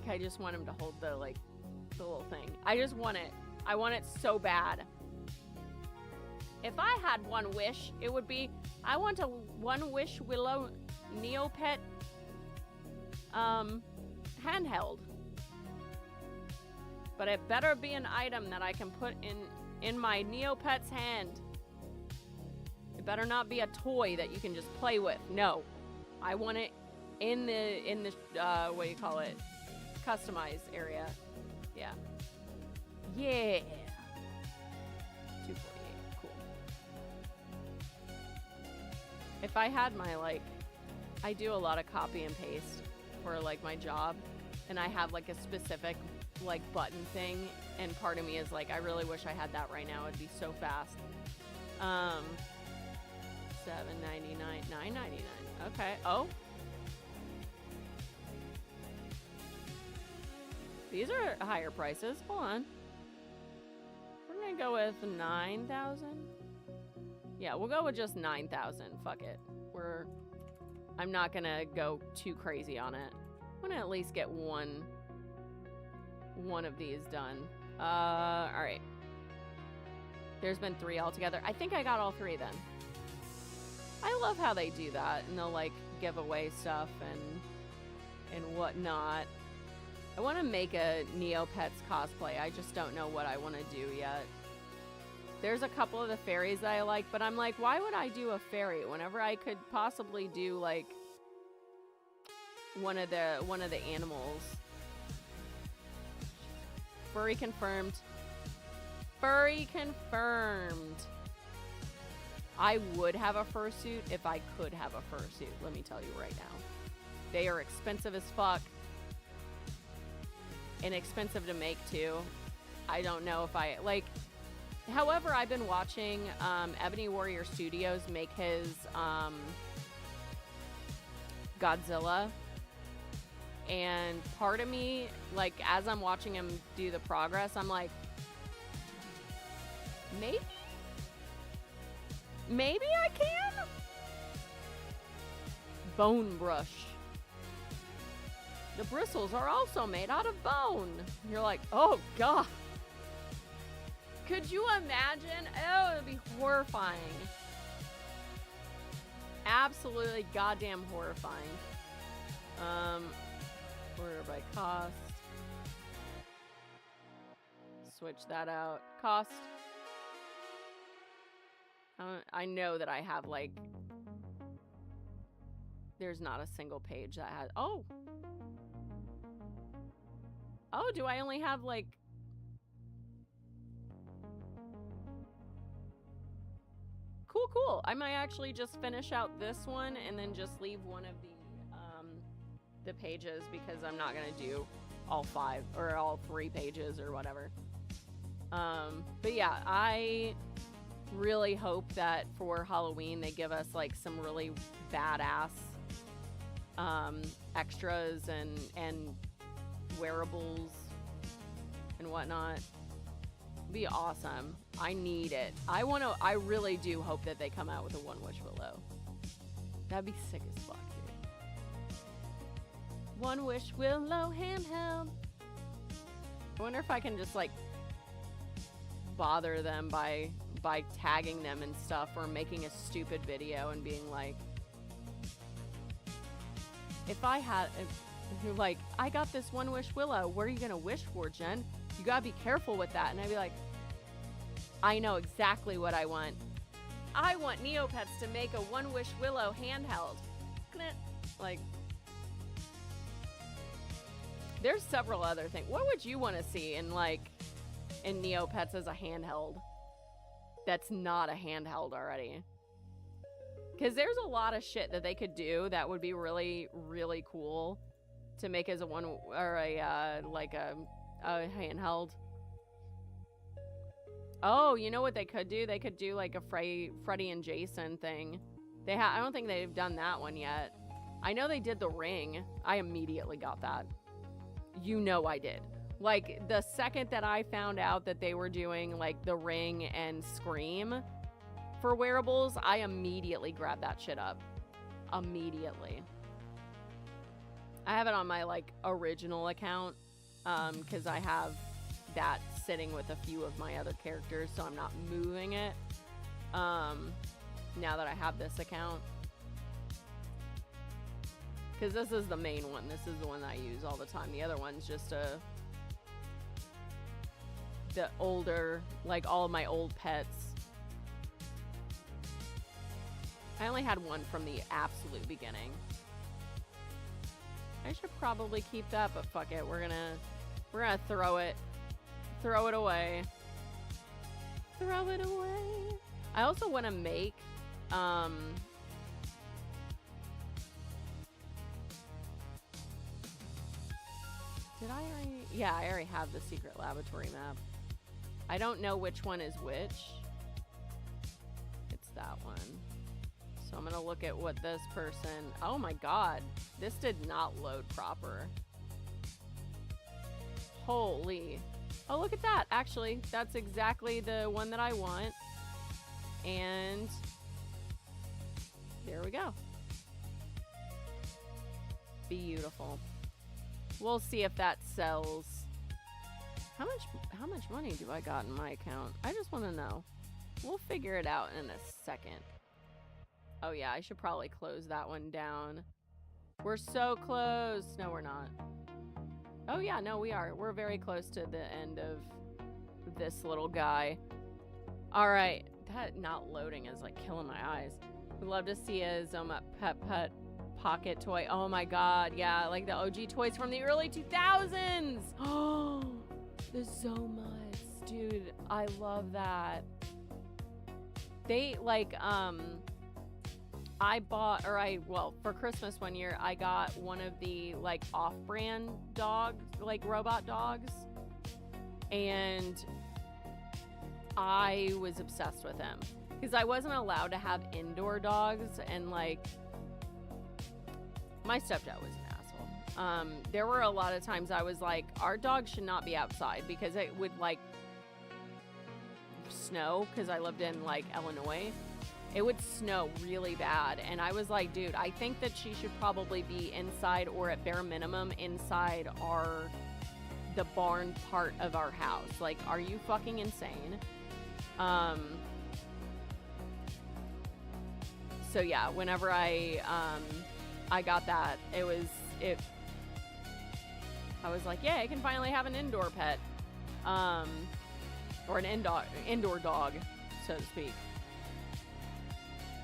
I just want him to hold the little thing. I just want it. I want it so bad. If I had one wish, it would be, I want a One Wish Willow Neopet handheld. But it better be an item that I can put in my Neopet's hand. It better not be a toy that you can just play with. No. I want it in the what do you call it? Customized area. Yeah. Yeah. 248. Cool. If I had my I do a lot of copy and paste for my job, and I have a specific button thing, and part of me is I really wish I had that right now. It'd be so fast. $7.99, $9.99. Okay. Oh. These are higher prices. Hold on. We're gonna go with 9,000. Yeah, we'll go with just 9,000. Fuck it. I'm not gonna go too crazy on it. I'm gonna at least get one of these done. All right. There's been 3 altogether. I think I got all 3 then. I love how they do that, and they'll give away stuff and whatnot. I want to make a Neopets cosplay. I just don't know what I want to do yet. There's a couple of the fairies that I like, but I'm like, why would I do a fairy whenever I could possibly do one of the animals? Furry confirmed. Furry confirmed. I would have a fursuit if I could have a fursuit, let me tell you right now. They are expensive as fuck. And expensive to make too. I don't know if I however, I've been watching Ebony Warrior Studios make his Godzilla, and part of me, as I'm watching him do the progress, I'm like, maybe I can? Bone brush. The bristles are also made out of bone. You're like, oh god. Could you imagine? Oh, it would be horrifying. Absolutely goddamn horrifying. Order by cost. Switch that out. Cost. I know that I have, like... There's not a single page that has... Oh! Oh, do I only have, like... Cool. I might actually just finish out this one and then just leave one of the pages because I'm not gonna do all 5 or all 3 pages or whatever. But yeah, I really hope that for Halloween they give us like some really badass extras and wearables and whatnot. Be awesome. I need it. I really do hope that they come out with a One Wish Willow. That'd be sick as fuck, dude. One Wish Willow handheld. I wonder if I can just like bother them by tagging them and stuff, or making a stupid video and being like, if I got this One Wish Willow, what are you gonna wish for, Jen? You gotta be careful with that. And I'd be like, I know exactly what I want. I want Neopets to make a One Wish Willow handheld. Like, there's several other things. What would you want to see in Neopets as a handheld? That's not a handheld already. Because there's a lot of shit that they could do that would be really, really cool to make as a one or a handheld. Oh, you know what they could do? They could do like a Freddy and Jason thing. I don't think they've done that one yet. I know they did the Ring. I immediately got that. You know I did. Like, the second that I found out that they were doing like the Ring and Scream for wearables, I immediately grabbed that shit up. Immediately. I have it on my like original account because I have that sitting with a few of my other characters, so I'm not moving it now that I have this account, because this is the main one. This is the one I use all the time. The other one's just the older, like all of my old pets. I only had one from the absolute beginning. I should probably keep that, but fuck it, we're gonna throw it away. Throw it away. I also want to make did I already? Yeah, I already have the secret laboratory map. I don't know which one is which. It's that one. So I'm gonna look at what this person... Oh my god. This did not load proper. Holy. Oh, look at that. Actually, that's exactly the one that I want. And there we go. Beautiful. We'll see if that sells. How much money do I got in my account? I just want to know. We'll figure it out in a second. Oh yeah, I should probably close that one down. We're so close. No, we're not. Oh yeah, no, we are. We're very close to the end of this little guy. All right, that not loading is like killing my eyes. We'd love to see a Zoma Pet pocket toy. Oh my god, yeah, like the OG toys from the early 2000s. Oh, the Zomas, dude, I love that. They like I bought, for Christmas one year, I got one of the like off-brand dogs, like robot dogs, and I was obsessed with him because I wasn't allowed to have indoor dogs, and like my stepdad was an asshole. There were a lot of times I was like, our dog should not be outside because it would like snow, because I lived in like Illinois. It would snow really bad, and I was like, dude, I think that she should probably be inside, or at bare minimum inside the barn part of our house. Like, are you fucking insane? So yeah, whenever I got that, I was like, yeah, I can finally have an indoor pet. Or an indoor dog, so to speak.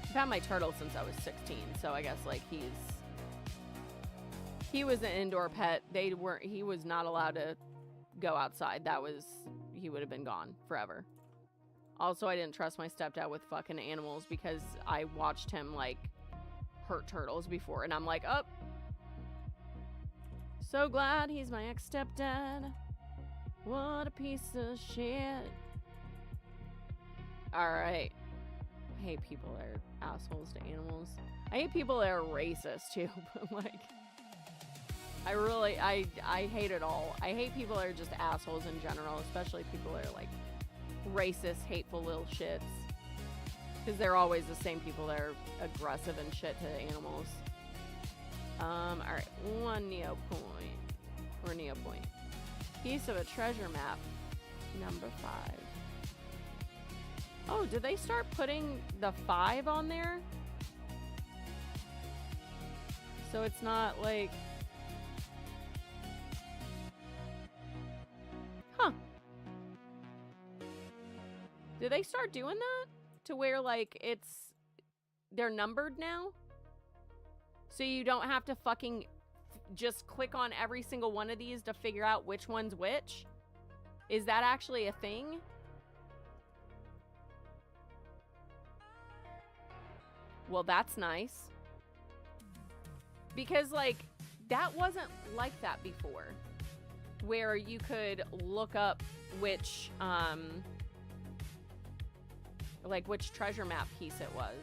I've had my turtle since I was 16, so I guess like he was an indoor pet. He was not allowed to go outside. He would have been gone forever. Also, I didn't trust my stepdad with fucking animals because I watched him like hurt turtles before, and I'm like, oh, so glad he's my ex-stepdad. What a piece of shit. Alright. I hate people that are assholes to animals. I hate people that are racist too, but like, I hate it all. I hate people that are just assholes in general, especially people that are like racist, hateful little shits. Because they're always the same people that are aggressive and shit to animals. Alright, 1 neopoint. Or neopoint. Piece of a treasure map. Number 5. Oh, did they start putting the 5 on there? So it's not like... Huh. Did they start doing that? To where, like, they're numbered now? So you don't have to fucking just click on every single one of these to figure out which one's which? Is that actually a thing? Well, that's nice. Because, like, that wasn't like that before. Where you could look up which, which treasure map piece it was.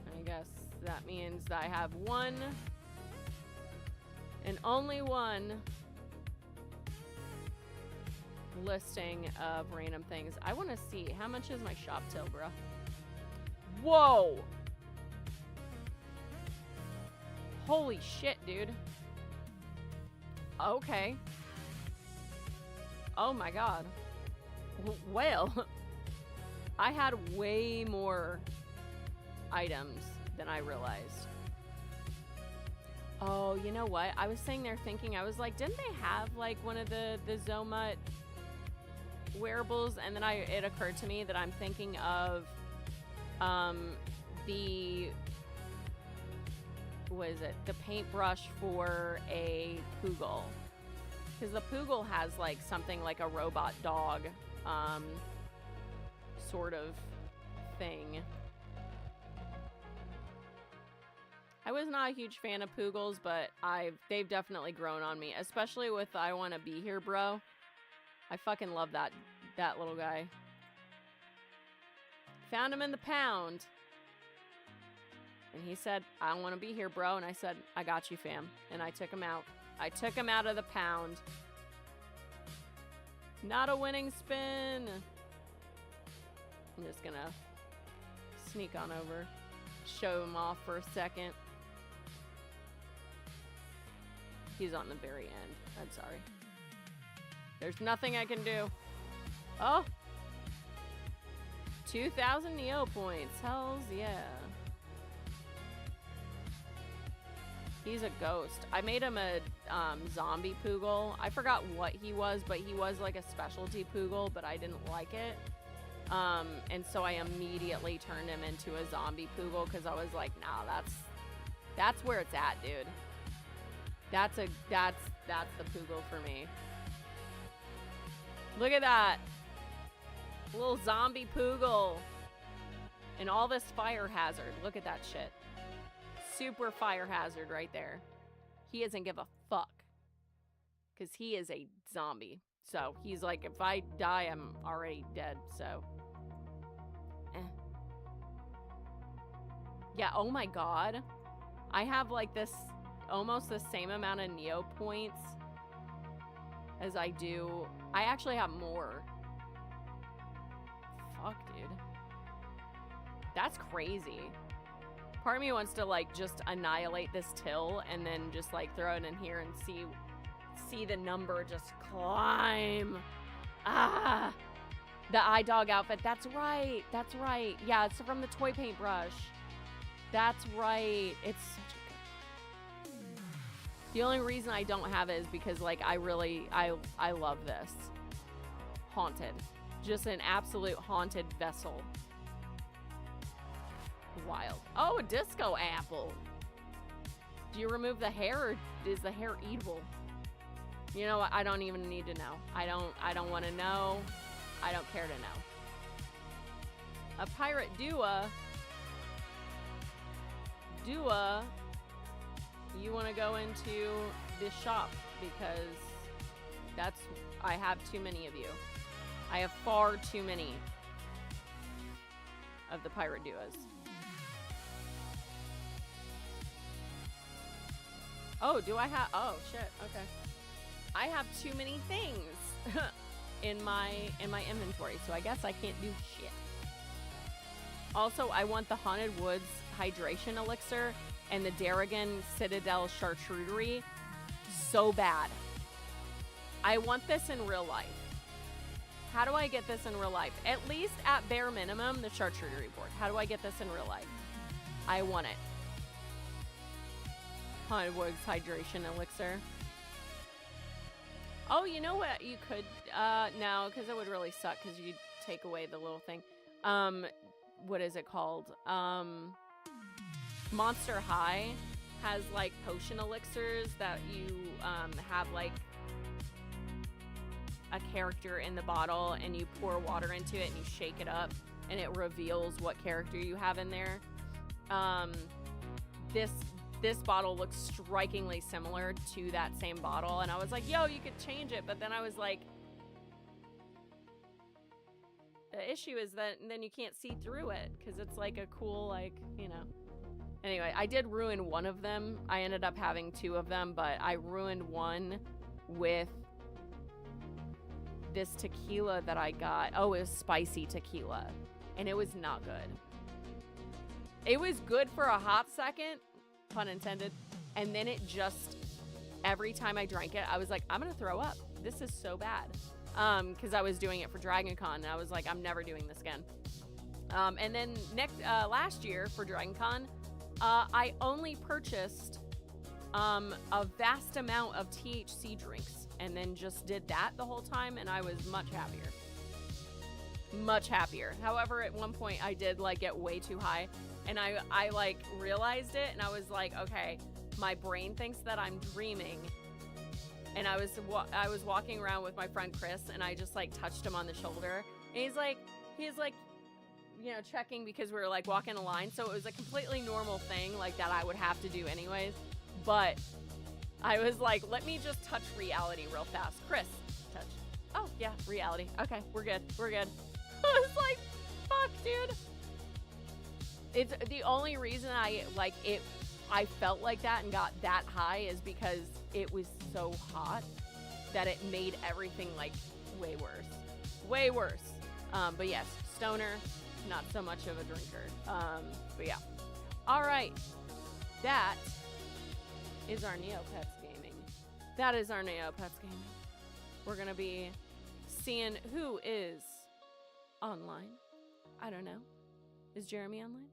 I guess that means that I have one and only one listing of random things. I want to see how much is my shop till, bro. Whoa! Holy shit, dude. Okay. Oh my god. Well, I had way more items than I realized. Oh, you know what? I was sitting there thinking, I was like, didn't they have like one of the Zomut wearables? And then it occurred to me that I'm thinking of the paintbrush for a Poogle. Because the Poogle has like something like a robot dog sort of thing. I was not a huge fan of Poogles, but they've definitely grown on me, especially with I Wanna Be Here, Bro. I fucking love that little guy. Found him in the pound. And he said, I don't want to be here, bro. And I said, I got you, fam. And I took him out. I took him out of the pound. Not a winning spin. I'm just gonna sneak on over. Show him off for a second. He's on the very end. I'm sorry. There's nothing I can do. Oh! 2,000 Neo points. Hells yeah. He's a ghost. I made him a zombie Poogle. I forgot what he was, but he was like a specialty Poogle, but I didn't like it. And so I immediately turned him into a zombie Poogle because I was like, nah, that's where it's at, dude. That's the Poogle for me. Look at that. A little zombie Poogle. And all this fire hazard. Look at that shit. Super fire hazard right there. He doesn't give a fuck. Because he is a zombie. So he's like, if I die, I'm already dead. So. Yeah, oh my god. I have like this, almost the same amount of Neo points as I do. I actually have more. Fuck, dude. That's crazy. Part of me wants to like just annihilate this till and then just like throw it in here and see the number just climb. Ah, the eye dog outfit. That's right. That's right. Yeah, it's from the toy paintbrush. That's right. It's such a good one. The only reason I don't have it is because, like, I love this. Haunted. Just an absolute haunted vessel. Wild. Oh, a disco apple. Do you remove the hair, or is the hair eatable? You know what? I don't even need to know. I don't want to know. I don't care to know. A pirate Dua. Dua, you want to go into this shop because I have too many of you. I have far too many of the pirate Duas. Oh, do I have? Oh, shit. Okay. I have too many things in my inventory, so I guess I can't do shit. Also, I want the Haunted Woods Hydration Elixir and the Darrigan Citadel Charcuterie so bad. I want this in real life. How do I get this in real life? At least at bare minimum, the charcuterie board. How do I get this in real life? I want it. Haunted Woods Hydration Elixir. Oh, you know what you could, no, because it would really suck because you'd take away the little thing. What is it called? Monster High has, like, potion elixirs that you, have, like, a character in the bottle, and you pour water into it and you shake it up and it reveals what character you have in there. This bottle looks strikingly similar to that same bottle, and I was like, yo, you could change it, but then I was like, the issue is that then you can't see through it because it's like a cool, like, you know. Anyway, I did ruin one of them. I ended up having two of them, but I ruined one with this tequila that I got. Oh, it was spicy tequila, and it was not good. It was good for a hot second, pun intended, and then it just, every time I drank it, I was like, I'm gonna throw up. This is so bad. Because I was doing it for Dragon Con, and I was like, I'm never doing this again. And then last year for Dragon Con, I only purchased a vast amount of THC drinks, and then just did that the whole time, and I was much happier. Much happier. However, at one point I did, like, get way too high, and I like realized it, and I was like, okay, my brain thinks that I'm dreaming. And I was walking around with my friend Chris, and I just, like, touched him on the shoulder, and he's like, you know, checking because we were, like, walking a line, so it was a completely normal thing, like, that I would have to do anyways, but I was like, let me just touch reality real fast. Chris, touch. Oh, yeah, reality. Okay, we're good. I was like, fuck, dude. It's the only reason I felt like that and got that high is because it was so hot that it made everything, like, way worse. But yes, stoner, not so much of a drinker. But yeah. All right. That is our Neopets gaming. We're going to be seeing who is online. I don't know. Is Jeremy online?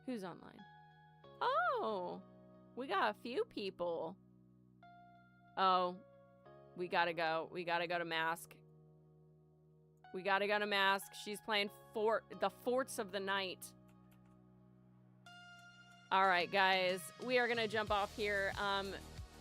Who's online? Oh, we got a few people. Oh, we gotta go. We gotta go to Mask. She's playing the Forts of the Night. All right, guys. We are gonna jump off here.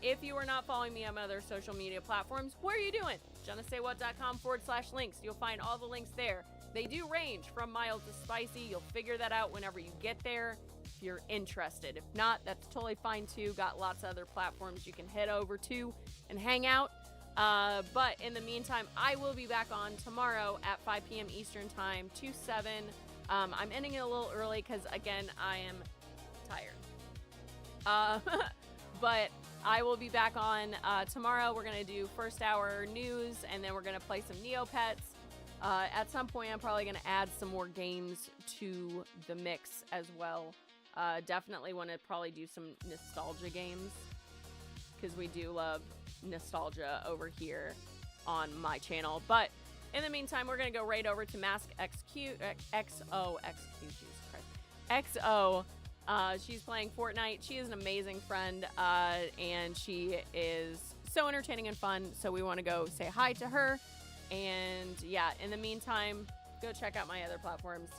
If you are not following me on my other social media platforms, what are you doing? JennaSayWhat.com/links. You'll find all the links there. They do range from mild to spicy. You'll figure that out whenever you get there if you're interested. If not, that's totally fine too. Got lots of other platforms you can head over to and hang out. But in the meantime, I will be back on tomorrow at 5 p.m. Eastern Time to 7. I'm ending it a little early because, again, I am tired. But I will be back on tomorrow. We're going to do first hour news, and then we're going to play some Neopets. At some point, I'm probably going to add some more games to the mix as well. Definitely want to probably do some nostalgia games because we do love nostalgia over here on my channel. But in the meantime, we're going to go right over to Mask XO, Jesus Christ. XO. She's playing Fortnite. She is an amazing friend, and she is so entertaining and fun. So we want to go say hi to her. And yeah, in the meantime, go check out my other platforms.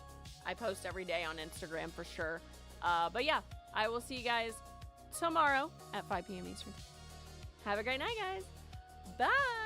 I post every day on Instagram for sure. But yeah, I will see you guys tomorrow at 5 p.m. Eastern. Have a great night, guys. Bye.